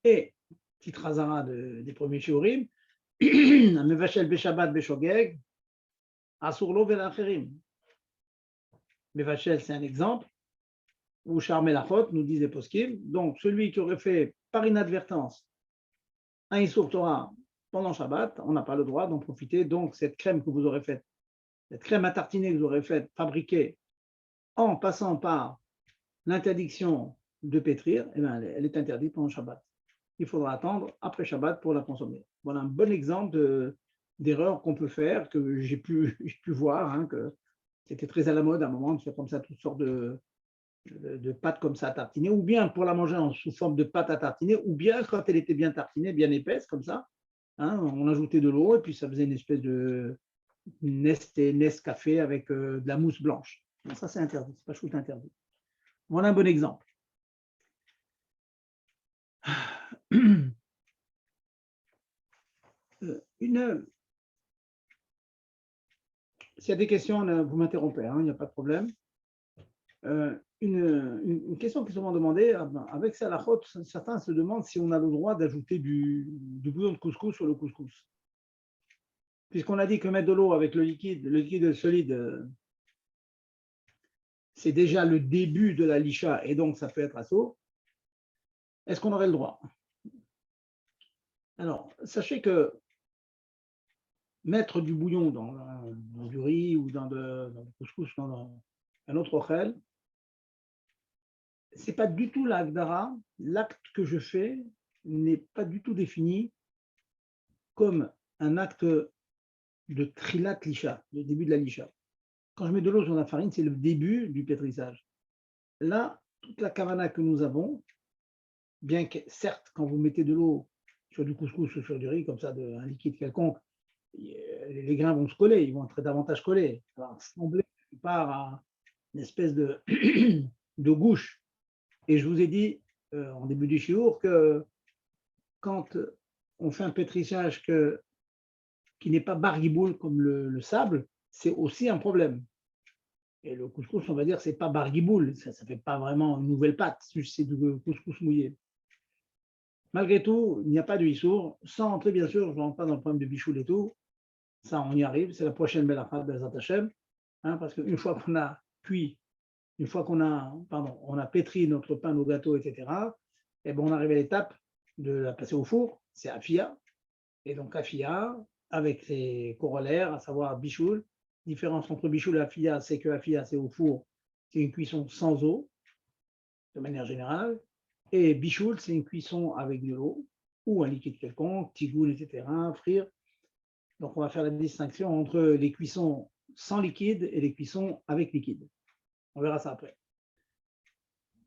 et petite razara des premiers shiurim, Mevachel Beshabbat Beshogeg, Asurlo Velacherim. Mevachel, c'est un exemple, ou Charmé la faute, nous disent les poskim. Donc, celui qui aurait fait par inadvertance un Issour Torah pendant Shabbat, on n'a pas le droit d'en profiter. Donc, cette crème que vous aurez faite, cette crème à tartiner que vous aurez faite, fabriquée en passant par l'interdiction de pétrir, eh bien, elle est interdite pendant Shabbat. Il faudra attendre après Shabbat pour la consommer. Voilà un bon exemple d'erreur qu'on peut faire, que j'ai pu voir, hein, que c'était très à la mode à un moment de faire comme ça toutes sortes de pâtes comme ça à tartiner, ou bien pour la manger sous forme de pâte à tartiner, ou bien quand elle était bien tartinée, bien épaisse comme ça, hein, on ajoutait de l'eau et puis ça faisait une espèce de Nescafé avec de la mousse blanche. Ça, c'est interdit, c'est pas tout interdit. Voilà un bon exemple. S'il y a des questions, vous m'interrompez, hein, il n'y a pas de problème. Une question qui est souvent demandée, avec ça, la chôte, certains se demandent si on a le droit d'ajouter du bouillon de couscous sur le couscous. Puisqu'on a dit que mettre de l'eau avec le liquide solide, c'est déjà le début de la licha et donc ça peut être assaut. Est-ce qu'on aurait le droit? Alors, sachez que mettre du bouillon dans du riz ou dans le couscous, dans un autre ochel, ce n'est pas du tout l'agdara. L'acte que je fais n'est pas du tout défini comme un acte de trilat lisha, le début de la lisha. Quand je mets de l'eau sur la farine, c'est le début du pétrissage. Là, toute la kavana que nous avons, bien que certes, quand vous mettez de l'eau sur du couscous ou sur du riz, comme ça, un liquide quelconque, les grains vont se coller, ils vont être davantage collés. Ça va ressembler à une espèce de, de gouche. Et je vous ai dit en début du shiur que quand on fait un pétrissage qui n'est pas bargiboule comme le sable, c'est aussi un problème. Et le couscous, on va dire, c'est pas bargiboule, ça ne fait pas vraiment une nouvelle pâte, c'est du couscous mouillé. Malgré tout, il n'y a pas de issour, sans entrer, bien sûr, je ne rentre pas dans le problème de bichoul et tout, ça on y arrive, c'est la prochaine Melachat Bezat Hashem, hein, parce qu'une fois qu'on a cuit, une fois qu'on a, on a pétri notre pain, nos gâteaux, etc., et ben on arrive à l'étape de la passer au four, c'est Afia, et donc Afia, avec ses corollaires, à savoir bichoul. Différence entre bichoul et Afia, c'est que Afia, c'est au four, c'est une cuisson sans eau, de manière générale, et bichoul, c'est une cuisson avec de l'eau, ou un liquide quelconque, tigoun, etc., frire. Donc on va faire la distinction entre les cuissons sans liquide et les cuissons avec liquide. On verra ça après.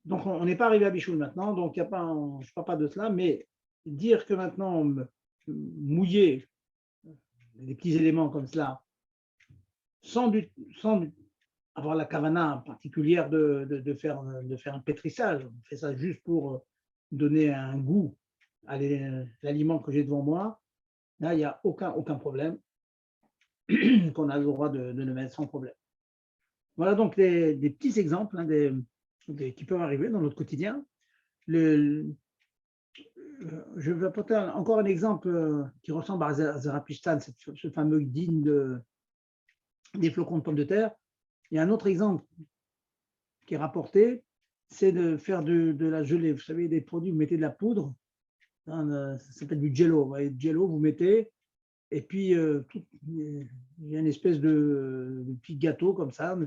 Donc, on n'est pas arrivé à Bichoul maintenant, donc je ne parle pas de cela, mais dire que maintenant, mouiller des petits éléments comme cela, sans avoir la kavana particulière de faire un pétrissage, on fait ça juste pour donner un goût à l'aliment que j'ai devant moi, là, il n'y a aucun problème, qu'on a le droit de le mettre sans problème. Voilà donc des petits exemples qui peuvent arriver dans notre quotidien. Je vais apporter encore un exemple qui ressemble à Zerapishtan, ce fameux dîne des flocons de pommes de terre. Il y a un autre exemple qui est rapporté, c'est de faire de la gelée. Vous savez, des produits, vous mettez de la poudre, ça s'appelle du jello. Vous voyez, jello, vous mettez, et puis il y a une espèce de petit gâteau comme ça.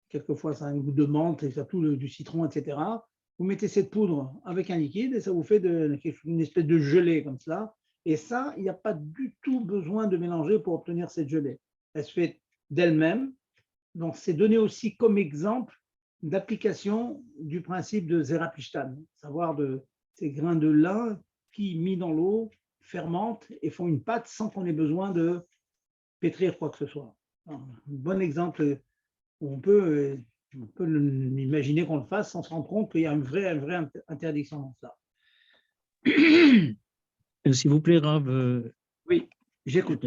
Quelquefois, ça a un goût de menthe et surtout du citron, etc. Vous mettez cette poudre avec un liquide et ça vous fait une espèce de gelée comme ça. Et ça, il n'y a pas du tout besoin de mélanger pour obtenir cette gelée. Elle se fait d'elle-même. Donc, c'est donné aussi comme exemple d'application du principe de Zerapishtan, savoir de ces grains de lin qui, mis dans l'eau, fermentent et font une pâte sans qu'on ait besoin de pétrir quoi que ce soit. Un bon exemple où on peut imaginer qu'on le fasse sans se rendre compte qu'il y a une vraie interdiction dans ça. S'il vous plaît, Rav. Oui, j'écoute.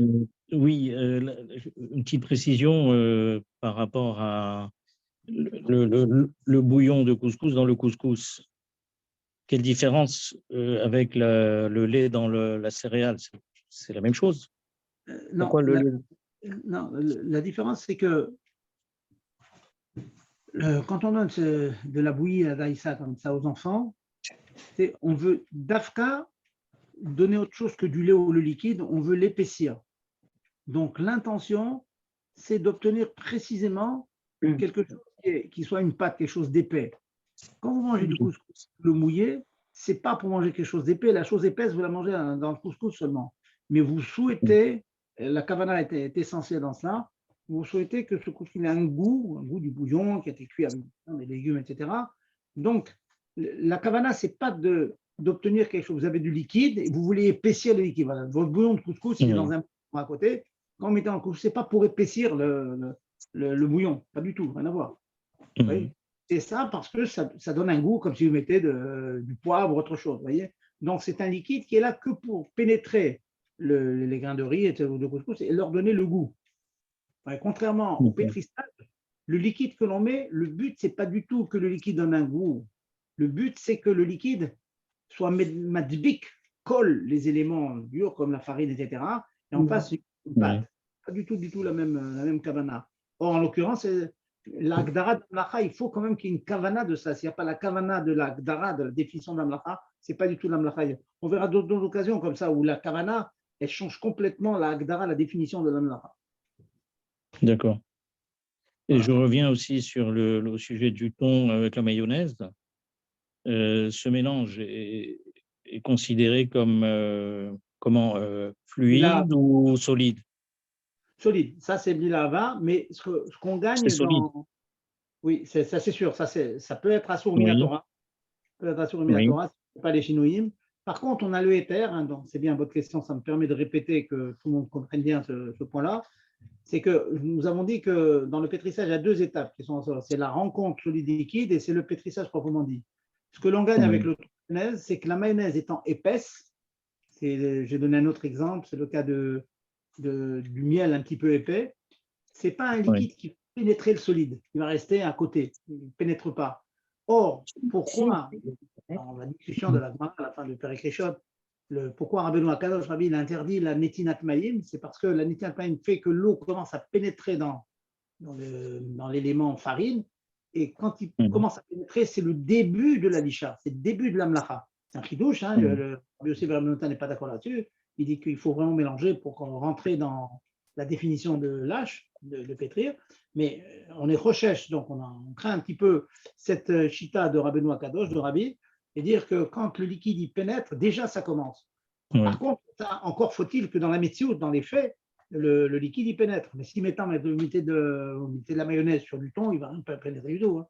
Oui, une petite précision par rapport à le bouillon de couscous dans le couscous. Quelle différence avec le lait dans la céréale? C'est la même chose? Non, pourquoi le lait? Non, la différence, c'est que quand on donne de la bouillie à daïssa comme ça aux enfants, on veut d'afka donner autre chose que du lait ou le liquide, on veut l'épaissir. Donc l'intention, c'est d'obtenir précisément quelque chose qui soit une pâte, quelque chose d'épais. Quand vous mangez du couscous, le mouillé, c'est pas pour manger quelque chose d'épais. La chose épaisse, vous la mangez dans le couscous seulement. Mais vous souhaitez, la kavana est essentielle dans cela, vous souhaitez que ce couscous ait un goût du bouillon qui a été cuit avec des légumes, etc. Donc, la kavana, c'est pas d'obtenir quelque chose. Vous avez du liquide et vous voulez épaissir le liquide. Voilà. Votre bouillon de couscous, il est dans un bouillon à côté. Quand vous mettez dans le couscous, ce n'est pas pour épaissir le bouillon. Pas du tout, rien à voir. C'est ça parce que ça donne un goût comme si vous mettez du poivre ou autre chose. Voyez. Donc, c'est un liquide qui est là que pour pénétrer les grains de riz et de couscous et leur donner le goût. Contrairement au pétrissage, le liquide que l'on met, le but, ce n'est pas du tout que le liquide donne un goût. Le but, c'est que le liquide soit madbik, colle les éléments durs comme la farine, etc. Et on fasse une pâte. Pas du tout la même kavana. Or, en l'occurrence, l'agdara de l'amlacha, il faut quand même qu'il y ait une kavana de ça. S'il n'y a pas la kavana de l'agdara, de la définition de l'amlacha, ce n'est pas du tout l'amlacha. On verra d'autres occasions comme ça où la kavana, elle change complètement l'agdara, la définition de l'amlacha. D'accord. Et je reviens aussi sur le sujet du thon avec la mayonnaise. Ce mélange est considéré comme fluide ou solide? Solide, ça c'est bilava, mais ce qu'on gagne dans… Oui, ça c'est sûr, ça peut être assour minatora, pas les chinoïm. Par contre, on a le éther, donc c'est bien votre question, ça me permet de répéter que tout le monde comprenne bien ce point-là. C'est que nous avons dit que dans le pétrissage, il y a deux étapes qui sont, c'est la rencontre solide-liquide et c'est le pétrissage proprement dit. Ce que l'on gagne avec le mayonnaise, c'est que la mayonnaise étant épaisse, j'ai donné un autre exemple, c'est le cas du miel un petit peu épais, ce n'est pas un liquide qui va pénétrer le solide, il va rester à côté, il ne pénètre pas. Or, pourquoi, dans la discussion de la Gemara à la fin de Périkrishot, pourquoi Rabbeinu Akadosh Rabbi il interdit la netinat mayim, c'est parce que la netinat mayim fait que l'eau commence à pénétrer dans l'élément farine, et quand il commence à pénétrer, c'est le début de la lisha, c'est le début de l'amlacha. C'est un chidouche, le Rabbi Yossi ben Natan n'est pas d'accord là-dessus, il dit qu'il faut vraiment mélanger pour rentrer dans la définition de lâche, de pétrir, mais on est recherche, donc on craint un petit peu cette chita de Rabbeinu Akadosh, de Rabbi, et dire que quand le liquide y pénètre, déjà ça commence. Par contre, encore faut-il que dans la météo, dans les faits, le liquide y pénètre. Mais si mettant l'unité de la mayonnaise sur du thon, il ne va rien pénétrer du tout.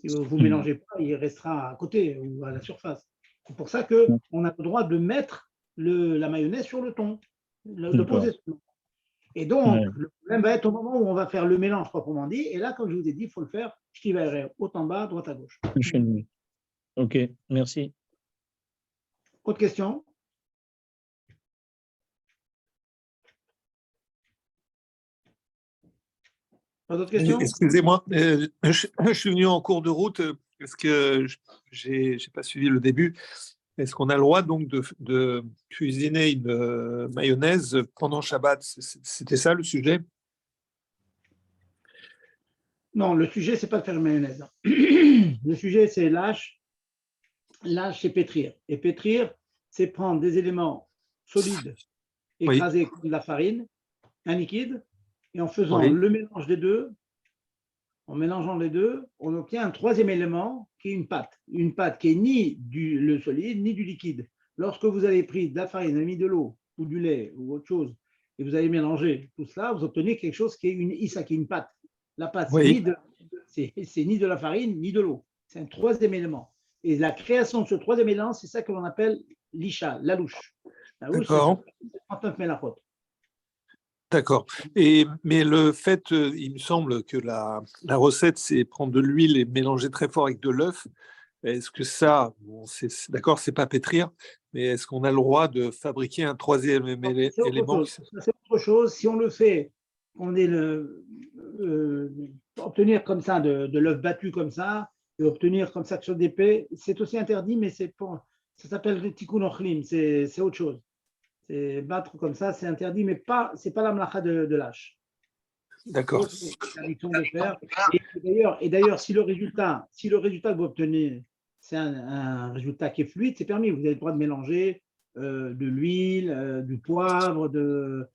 Si vous ne mélangez pas, il restera à côté ou à la surface. C'est pour ça qu'on a le droit de mettre la mayonnaise sur le thon, de poser sur le thon. Et donc, le problème va être au moment où on va faire le mélange proprement dit. Et là, comme je vous ai dit, il faut le faire haut en bas, droite à gauche. Ok, merci. Autre question? Pas d'autres questions? Excusez-moi, je suis venu en cours de route parce que je n'ai pas suivi le début. Est-ce qu'on a le droit donc de cuisiner une mayonnaise pendant Shabbat? C'était ça le sujet? Non, le sujet, c'est pas de faire une mayonnaise. Le sujet, c'est lâche. Lâche, c'est pétrir. Et pétrir, c'est prendre des éléments solides, écrasés comme de la farine, un liquide, et en faisant le mélange des deux, en mélangeant les deux, on obtient un troisième élément qui est une pâte qui est ni le solide ni du liquide. Lorsque vous avez pris de la farine, mis de l'eau ou du lait ou autre chose, et vous avez mélangé tout cela, vous obtenez quelque chose qui est une issa, qui est une pâte. La pâte, c'est ni de la farine ni de l'eau. C'est un troisième élément. Et la création de ce troisième élément, c'est ça que l'on appelle l'isha, la louche. La louche, c'est 39 mélachot. D'accord. Mais le fait, il me semble que la recette, c'est prendre de l'huile et mélanger très fort avec de l'œuf. Est-ce que ça, d'accord, c'est pas pétrir, mais est-ce qu'on a le droit de fabriquer un troisième élément? C'est autre chose. Si on le fait, on est obtenir comme ça de l'œuf battu comme ça, et obtenir comme ça sur des paix, c'est aussi interdit, mais ça s'appelle tikkun ochlim, c'est autre chose. C'est battre comme ça, c'est interdit, mais c'est pas la mlacha de lâche. D'accord. Et d'ailleurs, si le résultat que vous obtenez, c'est un résultat qui est fluide, c'est permis. Vous avez le droit de mélanger de l'huile, du poivre, vous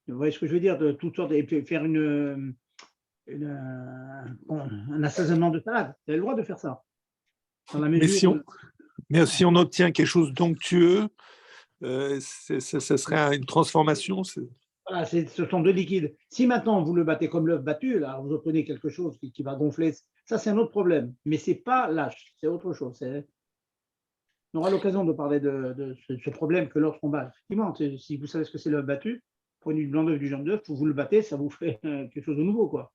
voyez ce que je veux dire, de toutes sortes, et puis faire un assaisonnement de salade. Vous avez le droit de faire ça. Dans la mesure mais si on obtient quelque chose d'onctueux, ça serait une transformation. Voilà, ce sont deux liquides. Si maintenant vous le battez comme l'œuf battu, là, vous obtenez quelque chose qui va gonfler, ça c'est un autre problème. Mais ce n'est pas lâche, c'est autre chose. On aura l'occasion de parler de ce problème que lorsqu'on bat. Effectivement, si vous savez ce que c'est l'œuf battu, prenez du blanc d'œuf, du jaune d'œuf, vous le battez, ça vous fait quelque chose de nouveau, quoi.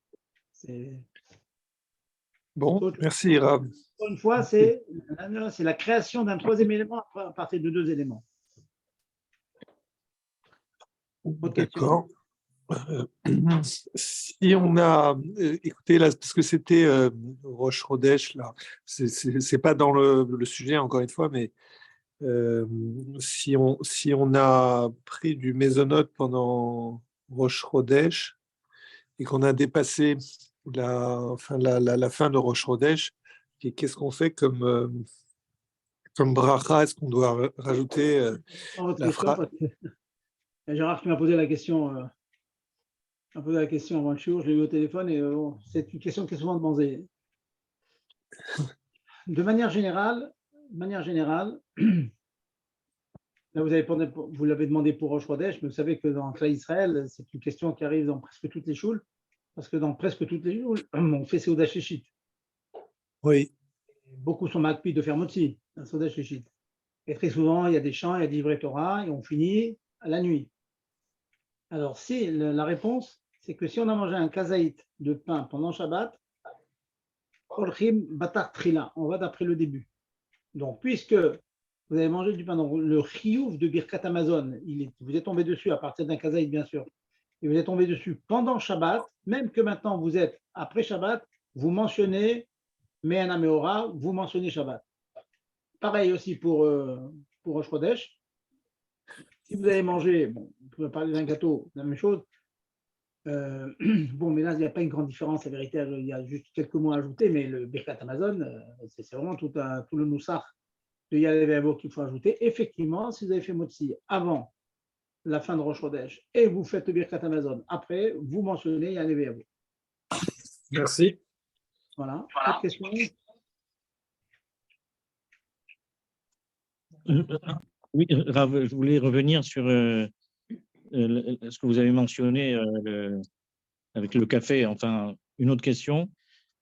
Bon, merci Rav. Encore une fois, c'est la création d'un troisième élément à partir de deux éléments. D'accord. Si on a écoutez là, parce que c'était Rosh Chodesh, là, c'est pas dans le sujet encore une fois, mais si on a pris du mésonote pendant Rosh Chodesh et qu'on a dépassé la fin de Rosh Chodesh, qu'est-ce qu'on fait comme bracha? Est-ce qu'on doit rajouter la phrase? Gérard qui m'a posé la question avant le jour, je l'ai eu au téléphone et c'est une question qui est souvent demandée. De manière générale, là vous l'avez demandé pour Rosh Chodesh, mais vous savez que dans le Israël, c'est une question qui arrive dans presque toutes les choules, parce que dans presque toutes les choules, on fait Seuda Sheshit. Oui. Beaucoup sont makpid de faire motzi, un Seuda Sheshit. Et très souvent, il y a des chants, il y a des livrets Torah, et on finit à la nuit. Alors, la réponse, c'est que si on a mangé un kazaït de pain pendant Shabbat, on va d'après le début. Donc, puisque vous avez mangé du pain, donc le chiyuv de Birkat Amazon, vous êtes tombé dessus à partir d'un kazaït, bien sûr, et vous êtes tombé dessus pendant Shabbat, même que maintenant vous êtes après Shabbat, vous mentionnez Me'ana Meora, vous mentionnez Shabbat. Pareil aussi pour Rosh Chodesh. Si vous avez mangé, bon, on peut parler d'un gâteau, la même chose. Bon, mais là, il n'y a pas une grande différence, la vérité, il y a juste quelques mots à ajouter, mais le Birkat Amazon, c'est vraiment tout le noussach de Yalev Avo qu'il faut ajouter. Effectivement, si vous avez fait Motzi avant la fin de Rosh Chodesh et vous faites le Birkat Amazon après, vous mentionnez Yalev Avo. Merci. Voilà. Autre question? Oui, Rav, je voulais revenir sur ce que vous avez mentionné avec le café. Enfin, une autre question.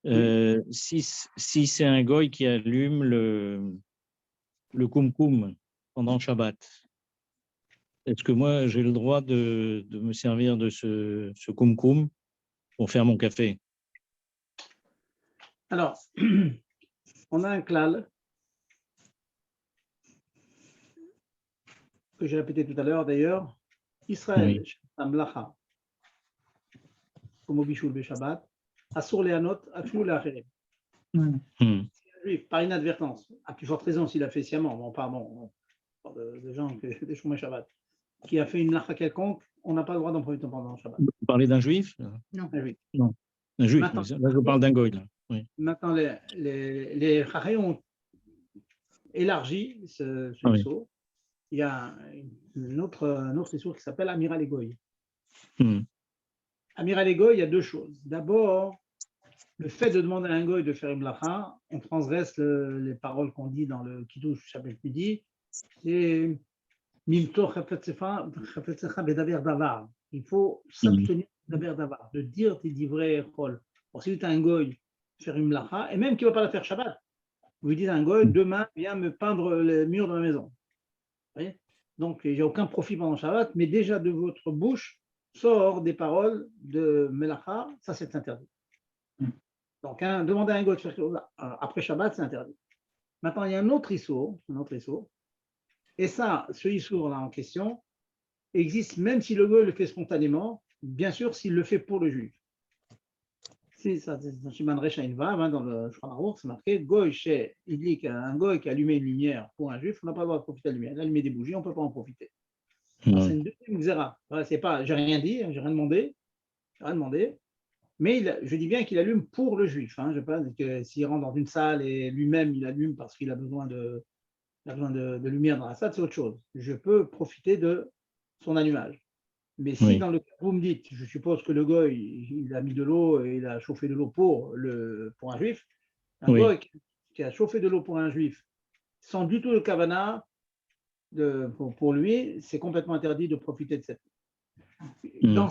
Si c'est un goy qui allume le kumkum pendant le Shabbat, est-ce que moi j'ai le droit de me servir de ce kumkum pour faire mon café? Alors, on a un klal que j'ai répété tout à l'heure d'ailleurs. Israël, Amlacha, comme au Bishul Shabbat, Asur Lehanot, Afilou Le'acherim. Par inadvertance, à plus forte raison s'il a fait sciemment, bon, pardon, de gens, des Shomei Shabbat, qui a fait une lacha quelconque, on n'a pas le droit d'en profiter pendant le Shabbat. Vous parlez d'un juif? Non. Un juif. Non, un juif. Maintenant, Là, je parle d'un goy. Là. Oui. Maintenant, les Chachamim ont élargi ce issue. Il y a un autre issue qui s'appelle Amiral Egoy. Amiral Egoy, il y a deux choses. D'abord, le fait de demander à un goy de faire une melacha, on transgresse les paroles qu'on dit dans le Kiddush chapitre midi, c'est Mimto chafetzecha bedaber davar. Il faut s'abstenir d'aber davar, de dire tes divrei chol. Bon, si tu as un goy faire une melacha, et même qui ne va pas la faire Shabbat, vous lui dites à un goy, demain, viens me peindre les murs de ma maison. Vous voyez? Donc, il n'y a aucun profit pendant Shabbat, mais déjà de votre bouche sort des paroles de melacha, ça c'est interdit. Donc, demander à un goy de faire quelque chose après Shabbat, c'est interdit. Maintenant, il y a un autre issue, et ça, ce issue-là en question, existe même si le goy le fait spontanément, bien sûr, s'il le fait pour le juif. Si ça, dans Shiman Recha Invav, dans le Shulchan Aruch, c'est marqué goy chez Idlik, un goy qui a allumé une lumière pour un juif, on n'a pas le droit de profiter de la lumière. Il a allumé des bougies, on ne peut pas en profiter. C'est une deuxième xéra. C'est pas, j'ai rien dit, j'ai rien demandé. Mais je dis bien qu'il allume pour le juif. Je ne sais pas que s'il rentre dans une salle et lui-même il allume parce qu'il a besoin de lumière dans la salle, c'est autre chose. Je peux profiter de son allumage. Mais si dans le cas où vous me dites, je suppose que le goy, il a mis de l'eau et il a chauffé de l'eau pour un juif, un goy qui a chauffé de l'eau pour un juif, sans du tout le kavana pour lui, c'est complètement interdit de profiter de cette. Dans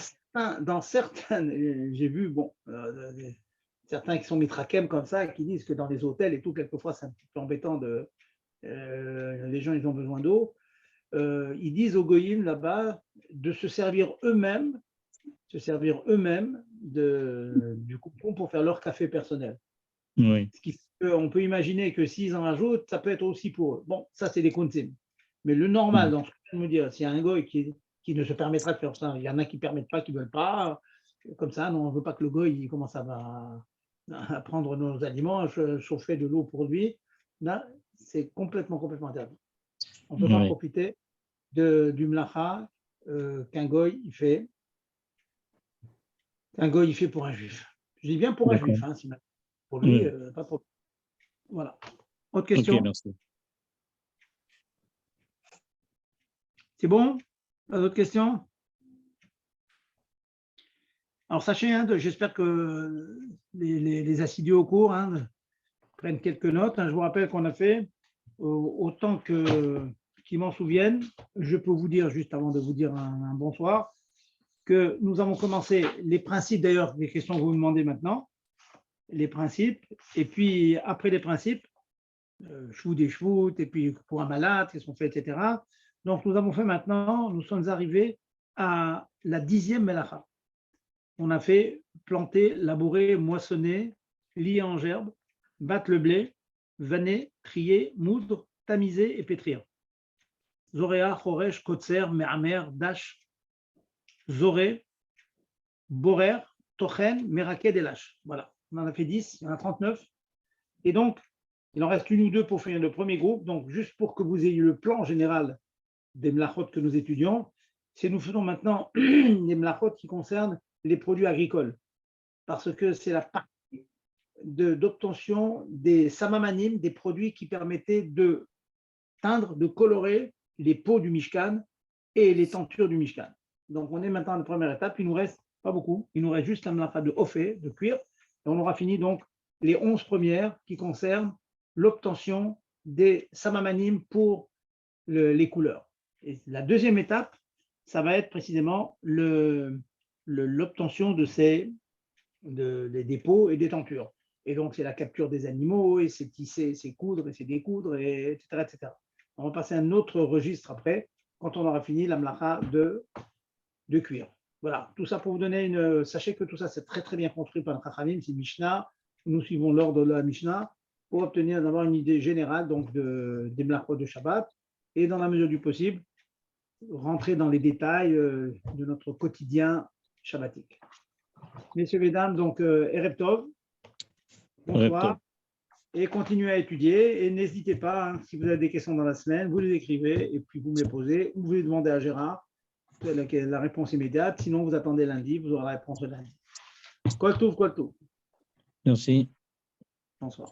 certains, j'ai vu, certains qui sont mitrakem comme ça, qui disent que dans les hôtels et tout, quelquefois, c'est un petit peu embêtant les gens, ils ont besoin d'eau. Ils disent aux goyim là-bas de se servir eux-mêmes du coupon pour faire leur café personnel. Ce qui fait qu'on peut imaginer que s'ils en rajoutent, ça peut être aussi pour eux. Bon, ça, c'est des konsim. Mais le normal, dans ce que je viens de me dire, s'il y a un goy qui ne se permettra de faire ça, il y en a qui ne permettent pas, qui ne veulent pas, comme ça, non, on ne veut pas que le goy il commence à prendre nos aliments, à chauffer de l'eau pour lui. Là, c'est complètement interdit. On ne peut pas profiter du mlacha qu'un goy il fait pour un juif. Je dis bien pour un juif, pour lui, pas pour. Voilà. Autre question? Merci. C'est bon? Pas d'autres questions? Alors sachez, j'espère que les assidus au cours prennent quelques notes. Je vous rappelle qu'on a fait autant qu'ils m'en souviennent. Je peux vous dire, juste avant de vous dire un bonsoir, que nous avons commencé les principes, d'ailleurs, des questions que vous me demandez maintenant, les principes, et puis après les principes, chvout des chvout, et puis pour un malade, qu'est-ce qu'on fait, etc. Donc nous avons fait maintenant, nous sommes arrivés à la 10e melacha. On a fait planter, labourer, moissonner, lier en gerbe, battre le blé, vanner, trier, moudre, tamiser et pétrir. Zoréa, Choresh, Kotser, Me'amer, Dash, Zoré, Borer, Tochen, Meraked et Lash. Voilà, on en a fait 10, il y en a 39. Et donc, il en reste une ou deux pour finir le premier groupe. Donc, juste pour que vous ayez le plan général des mlachot que nous étudions, nous faisons maintenant des mlachot qui concernent les produits agricoles. Parce que c'est la partie d'obtention des samamanim, des produits qui permettaient de teindre, de colorer les peaux du Mishkan et les tentures du Mishkan. Donc, on est maintenant à la première étape. Il nous reste pas beaucoup. Il nous reste juste la mlacha de ofé, de cuir. Et on aura fini donc les 11 premières qui concernent l'obtention des samamanim pour les couleurs. Et la deuxième étape, ça va être précisément l'obtention des peaux et des tentures. Et donc, c'est la capture des animaux, et c'est tisser, c'est coudre, et c'est découdre, et etc., etc. On va passer à un autre registre après, quand on aura fini la mlacha de cuire. Voilà, tout ça pour vous donner une... Sachez que tout ça, c'est très, très bien construit par le Chachamim, c'est Mishnah. Nous suivons l'ordre de la Mishnah pour obtenir d'avoir une idée générale donc, des mlachot de Shabbat, et dans la mesure du possible, rentrer dans les détails de notre quotidien shabbatique. Messieurs, mesdames, donc Erev Tov, bonsoir, et continuez à étudier, et n'hésitez pas, hein, si vous avez des questions dans la semaine, vous les écrivez, et puis vous me les posez, ou vous les demandez à Gérard, la réponse immédiate, sinon vous attendez lundi, vous aurez la réponse lundi. Kol Tov, Kol Tov. Merci. Bonsoir.